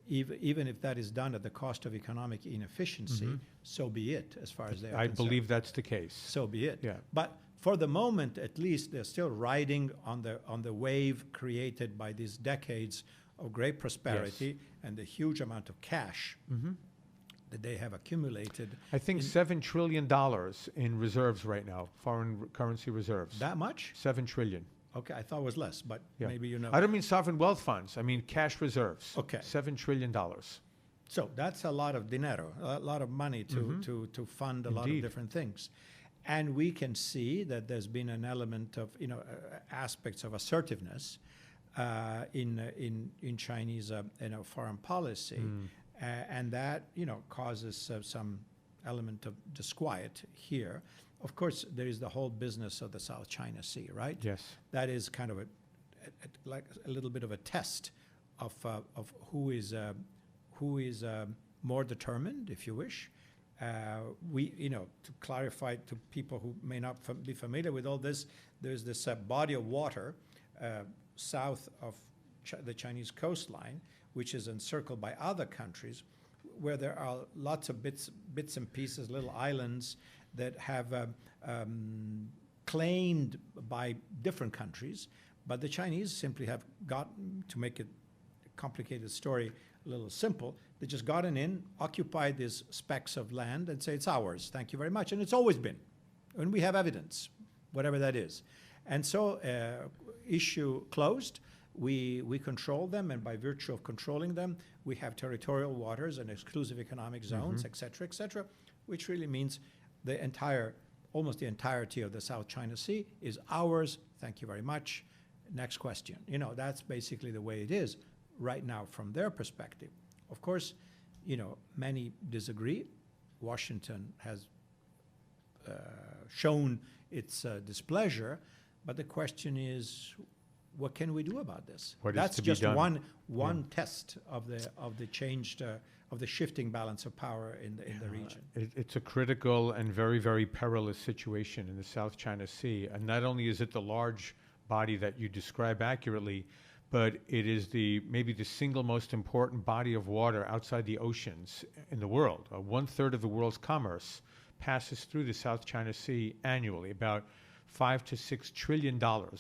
even if that is done at the cost of economic inefficiency, so be it, as far as they are concerned. I believe that's the case. So be it. Yeah. But for the moment, at least, they're still riding on the wave created by these decades of great prosperity and the huge amount of cash that they have accumulated. I think $7 trillion in reserves right now, foreign currency reserves. That much? $7 trillion. Okay, I thought it was less, but maybe you know. I don't mean sovereign wealth funds. I mean cash reserves. Okay. $7 trillion. So that's a lot of dinero, a lot of money to fund a lot of different things. And we can see that there's been an element of, aspects of assertiveness in Chinese, foreign policy. And that, causes some element of disquiet here. Of course, there is the whole business of the South China Sea, right? Yes. That is kind of like a little bit of a test of who is more determined, if you wish. To clarify to people who may not be familiar with all this, there's this body of water south of the Chinese coastline, which is encircled by other countries, where there are lots of bits and pieces, little islands that have claimed by different countries, But the Chinese simply have gotten, to make it a complicated story a little simple, they just gotten in, occupied these specks of land and say, it's ours, thank you very much. And it's always been. And we have evidence, whatever that is. And so, issue closed. We control them, and by virtue of controlling them, we have territorial waters and exclusive economic zones, et cetera, which really means the entire, almost the entirety of the South China Sea is ours. Thank you very much. Next question. You know, that's basically the way it is right now from their perspective. Of course, you know, many disagree. Washington has shown its displeasure, but the question is, what can we do about this? That's just one test of the changed of the shifting balance of power in the region. It's a critical and very, very perilous situation in the South China Sea. And not only is it the large body that you describe accurately, but it is maybe the single most important body of water outside the oceans in the world. 1/3 of the world's commerce passes through the South China Sea annually. About $5 to $6 trillion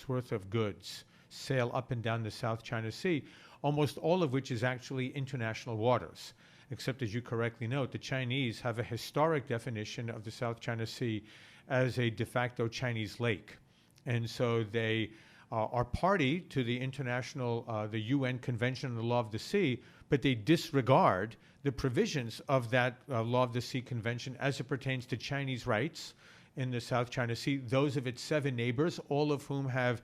worth of goods sail up and down the South China Sea, almost all of which is actually international waters. Except, as you correctly note, the Chinese have a historic definition of the South China Sea as a de facto Chinese lake. And so they are party to the the UN Convention on the Law of the Sea, but they disregard the provisions of that Law of the Sea Convention as it pertains to Chinese rights in the South China Sea, those of its 7 neighbors, all of whom have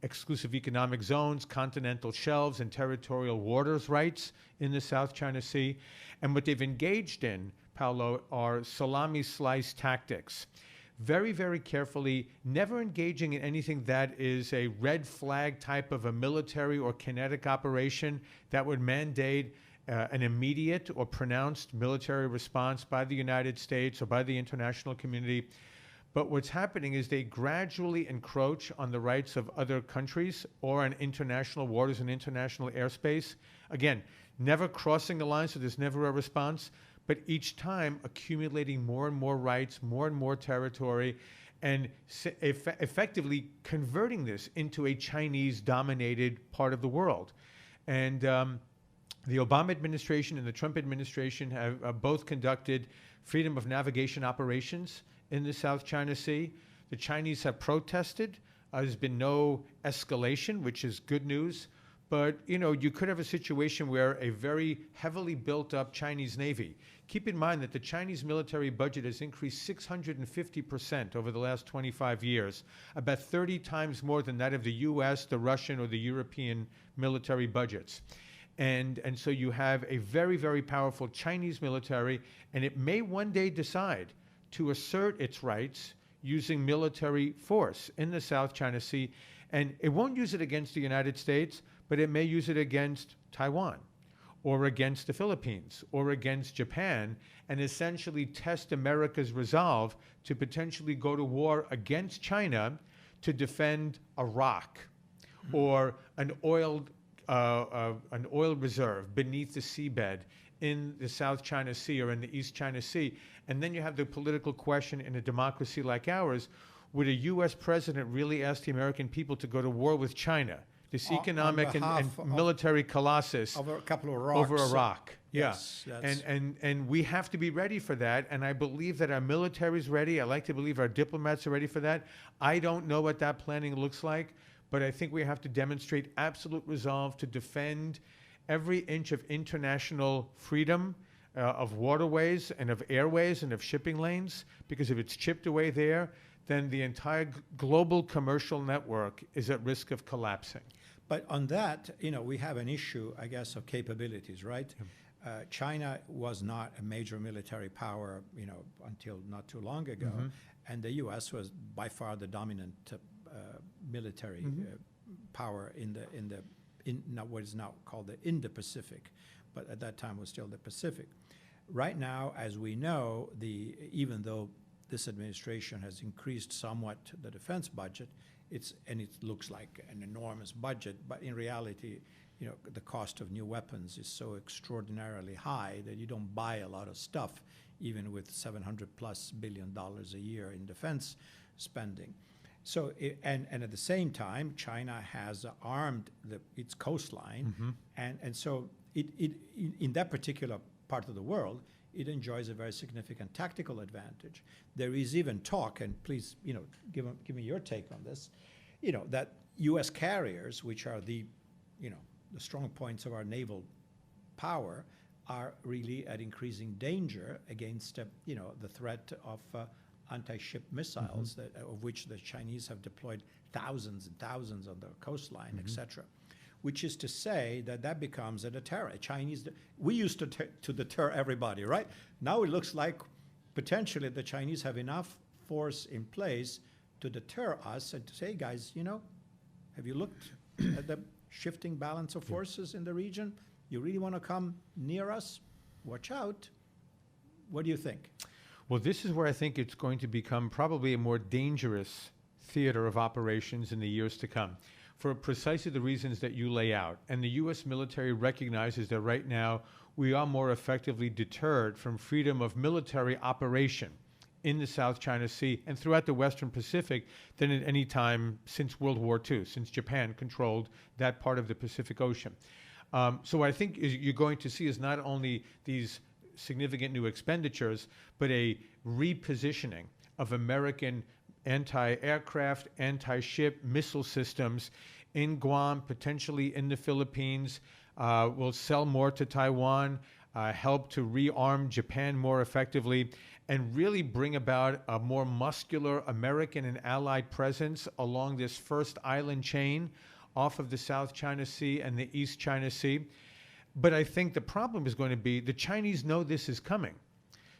exclusive economic zones, continental shelves, and territorial waters rights in the South China Sea. And what they've engaged in, Paolo, are salami slice tactics. Very, very carefully, never engaging in anything that is a red flag type of a military or kinetic operation that would mandate an immediate or pronounced military response by the United States or by the international community. But what's happening is they gradually encroach on the rights of other countries or on international waters and international airspace. Again, never crossing the line, so there's never a response, but each time accumulating more and more rights, more and more territory, and effectively converting this into a Chinese-dominated part of the world. And the Obama administration and the Trump administration have both conducted freedom of navigation operations in the South China Sea. The Chinese have protested. There's been no escalation, which is good news. But, you know, you could have a situation where a very heavily built up Chinese Navy. Keep in mind that the Chinese military budget has increased 650% over the last 25 years, about 30 times more than that of the US, the Russian, or the European military budgets. And so you have a very, very powerful Chinese military, and it may one day decide to assert its rights using military force in the South China Sea. And it won't use it against the United States, but it may use it against Taiwan or against the Philippines or against Japan, and essentially test America's resolve to potentially go to war against China to defend Iraq or an oil reserve beneath the seabed in the South China Sea or in the East China Sea. And then you have the political question in a democracy like ours, would a U.S. president really ask the American people to go to war with China, this economic and military colossus, over a couple of rocks, over Iraq? Yes, yeah. And we have to be ready for that. And I believe that our military is ready. I like to believe our diplomats are ready for that. I don't know what that planning looks like, but I think we have to demonstrate absolute resolve to defend every inch of international freedom, of waterways and of airways and of shipping lanes, because if it's chipped away there, then the entire global commercial network is at risk of collapsing. But on that, you know, we have an issue, I guess, of capabilities, right? China was not a major military power, you know, until not too long ago, and the U.S. was by far the dominant military power in what is now called the Indo-Pacific, but at that time was still the Pacific. Right now, as we know, even though this administration has increased somewhat the defense budget, it looks like an enormous budget, but in reality, you know, the cost of new weapons is so extraordinarily high that you don't buy a lot of stuff, even with $700+ billion a year in defense spending. And at the same time, China has armed its coastline, and so in that particular part of the world, it enjoys a very significant tactical advantage. There is even talk, and please, give me your take on this, that U.S. carriers, which are the strong points of our naval power, are really at increasing danger against, the threat of anti-ship missiles, of which the Chinese have deployed thousands and thousands on their coastline, etc. Which is to say that becomes a deterrent. We used to deter everybody, right? Now it looks like potentially the Chinese have enough force in place to deter us and to say, guys, have you looked at the shifting balance of forces in the region? You really want to come near us? Watch out. What do you think? Well, this is where I think it's going to become probably a more dangerous theater of operations in the years to come, for precisely the reasons that you lay out. And the U.S. military recognizes that right now we are more effectively deterred from freedom of military operation in the South China Sea and throughout the Western Pacific than at any time since World War II, since Japan controlled that part of the Pacific Ocean. So I think you're going to see is not only these significant new expenditures, but a repositioning of American anti-aircraft, anti-ship missile systems in Guam, potentially in the Philippines. Will sell more to Taiwan, help to rearm Japan more effectively, and really bring about a more muscular American and allied presence along this first island chain off of the South China Sea and the East China Sea. But I think the problem is going to be the Chinese know this is coming.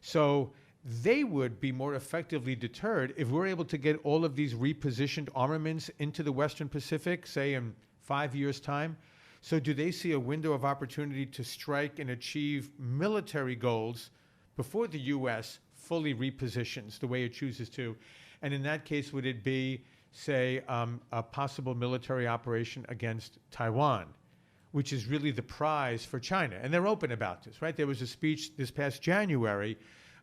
So they would be more effectively deterred if we're able to get all of these repositioned armaments into the Western Pacific, say in 5 years' time. So do they see a window of opportunity to strike and achieve military goals before the U.S. fully repositions the way it chooses to? And in that case, would it be, say, a possible military operation against Taiwan, which is really the prize for China? And they're open about this, right? There was a speech this past January,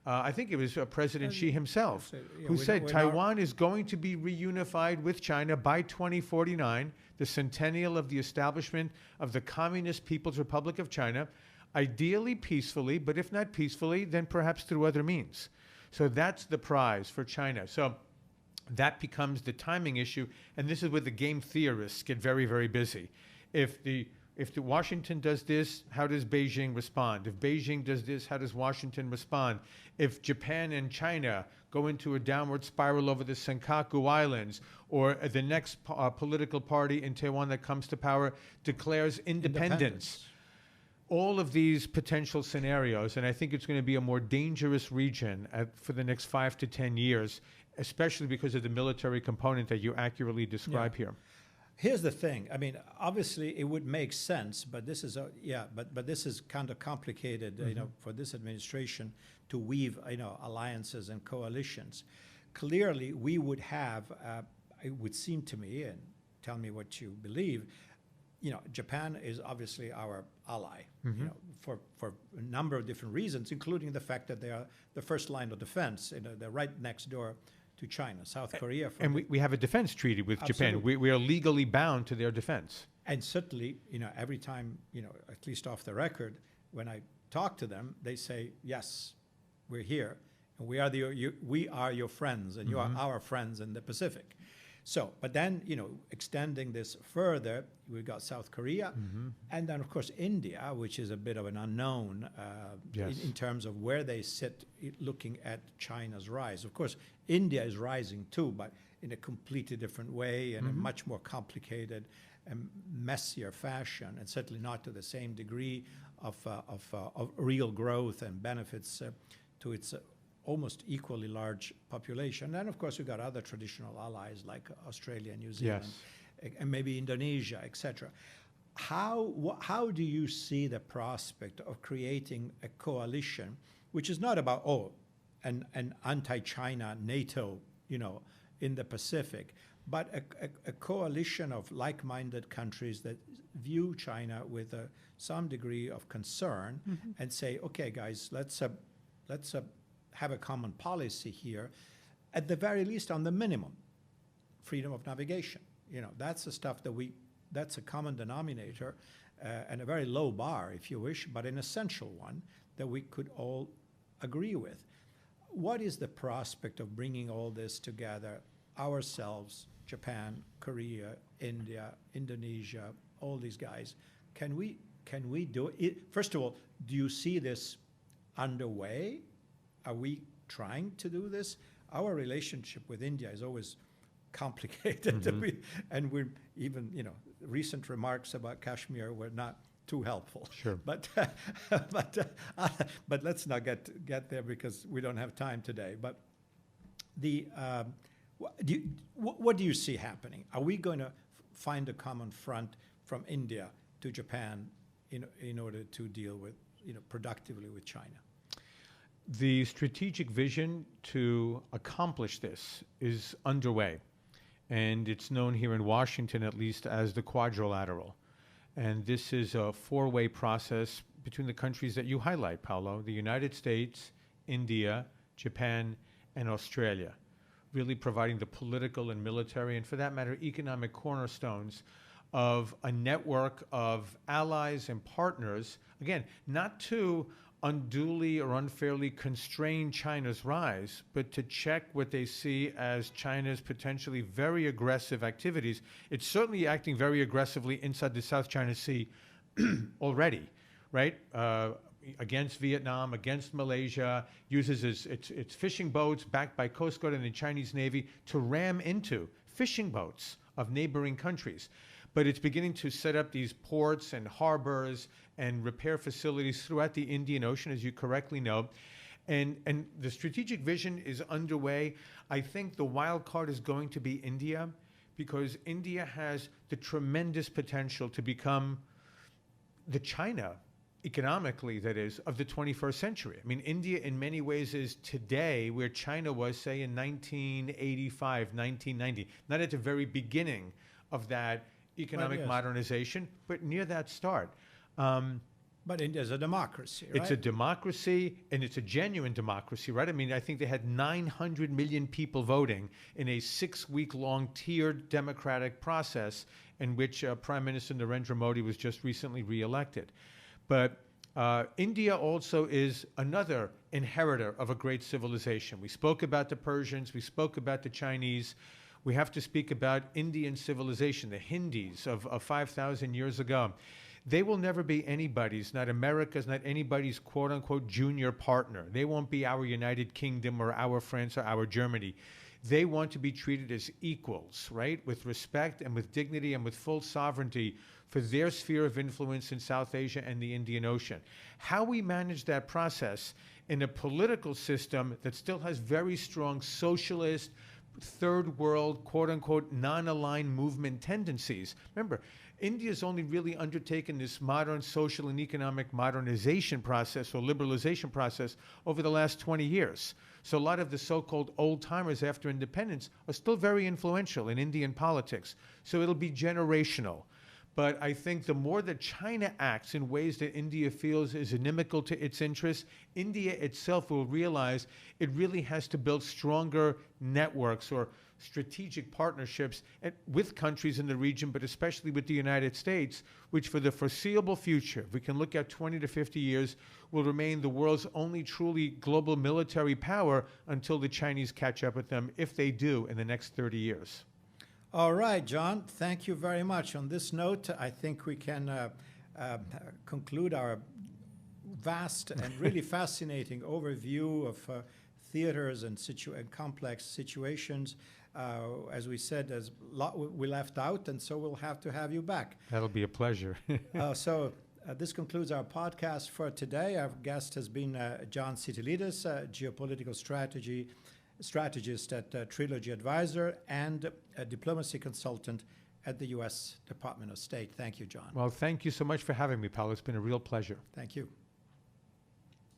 I think it was President Xi himself, who said Taiwan is going to be reunified with China by 2049, the centennial of the establishment of the Communist People's Republic of China, ideally peacefully, but if not peacefully, then perhaps through other means. So that's the prize for China. So that becomes the timing issue, and this is where the game theorists get very, very busy. If the Washington does this, how does Beijing respond? If Beijing does this, how does Washington respond? If Japan and China go into a downward spiral over the Senkaku Islands, or the next political party in Taiwan that comes to power declares independence. All of these potential scenarios, and I think it's going to be a more dangerous region for the next 5 to 10 years, especially because of the military component that you accurately describe here. Here's the thing. I mean, obviously, it would make sense, but this is but this is kind of complicated, for this administration to weave, alliances and coalitions. Clearly, we would have. It would seem to me, and tell me what you believe. Japan is obviously our ally, for a number of different reasons, including the fact that they are the first line of defense. They're right next door to China. South Korea. And we have a defense treaty with Japan. We are legally bound to their defense. And certainly, every time, at least off the record, when I talk to them, they say, yes, we're here. And we are your friends, and you are our friends in the Pacific. So, but then, extending this further, we've got South Korea, and then, of course, India, which is a bit of an unknown in terms of where they sit looking at China's rise. Of course, India is rising too, but in a completely different way and a much more complicated and messier fashion, and certainly not to the same degree of real growth and benefits to its almost equally large population. And of course, we've got other traditional allies like Australia, New Zealand, and maybe Indonesia, etc. How do you see the prospect of creating a coalition, which is not about, an anti-China NATO, in the Pacific, but a coalition of like-minded countries that view China with some degree of concern and say, okay, guys, let's have a common policy here, at the very least on the minimum. freedom of navigation. That's the stuff that's a common denominator and a very low bar, if you wish, but an essential one that we could all agree with. What is the prospect of bringing all this together, ourselves, Japan, Korea, India, Indonesia, all these guys? Can we do it? First of all, do you see this underway? Are we trying to do this? Our relationship with India is always complicated, and we're even, recent remarks about Kashmir were not too helpful. Sure. But let's not get there because we don't have time today. But what do you see happening? Are we going to find a common front from India to Japan in order to deal with, productively with China? The strategic vision to accomplish this is underway, and it's known here in Washington at least as the quadrilateral. And this is a four-way process between the countries that you highlight, Paolo: the United States, India, Japan, and Australia, really providing the political and military, and for that matter, economic cornerstones of a network of allies and partners, again, not to unduly or unfairly constrain China's rise, but to check what they see as China's potentially very aggressive activities. It's certainly acting very aggressively inside the South China Sea already, right? Against Vietnam, against Malaysia, uses its fishing boats backed by Coast Guard and the Chinese Navy to ram into fishing boats of neighboring countries. But it's beginning to set up these ports and harbors and repair facilities throughout the Indian Ocean, as you correctly know. And the strategic vision is underway. I think the wild card is going to be India, because India has the tremendous potential to become the China, economically, that is, of the 21st century. I mean, India in many ways is today where China was, say, in 1985, 1990. Not at the very beginning of that economic modernization, but near that start. But India's a democracy, right? It's a democracy, and it's a genuine democracy, right? I mean, I think they had 900 million people voting in a 6-week-long tiered democratic process in which Prime Minister Narendra Modi was just recently reelected. But India also is another inheritor of a great civilization. We spoke about the Persians, we spoke about the Chinese. We have to speak about Indian civilization, the Hindis of 5,000 years ago. They will never be anybody's, not America's, not anybody's quote-unquote junior partner. They won't be our United Kingdom or our France or our Germany. They want to be treated as equals, right? With respect and with dignity and with full sovereignty for their sphere of influence in South Asia and the Indian Ocean. How we manage that process in a political system that still has very strong socialist, third world, quote-unquote, non-aligned movement tendencies. Remember, India's only really undertaken this modern social and economic modernization process or liberalization process over the last 20 years. So a lot of the so-called old-timers after independence are still very influential in Indian politics. So it'll be generational. But I think the more that China acts in ways that India feels is inimical to its interests, India itself will realize it really has to build stronger networks or strategic partnerships with countries in the region, but especially with the United States, which for the foreseeable future, if we can look at 20 to 50 years, will remain the world's only truly global military power until the Chinese catch up with them, if they do, in the next 30 years. All right, John, thank you very much. On this note, I think we can conclude our vast and really fascinating overview of theaters and complex situations. As we said, there's a lot we left out, and so we'll have to have you back. That'll be a pleasure. This concludes our podcast for today. Our guest has been John Sitilides, geopolitical strategist at Trilogy Advisor and a diplomacy consultant at the U.S. Department of State. Thank you, John. Well, thank you so much for having me, Paolo. It's been a real pleasure. Thank you.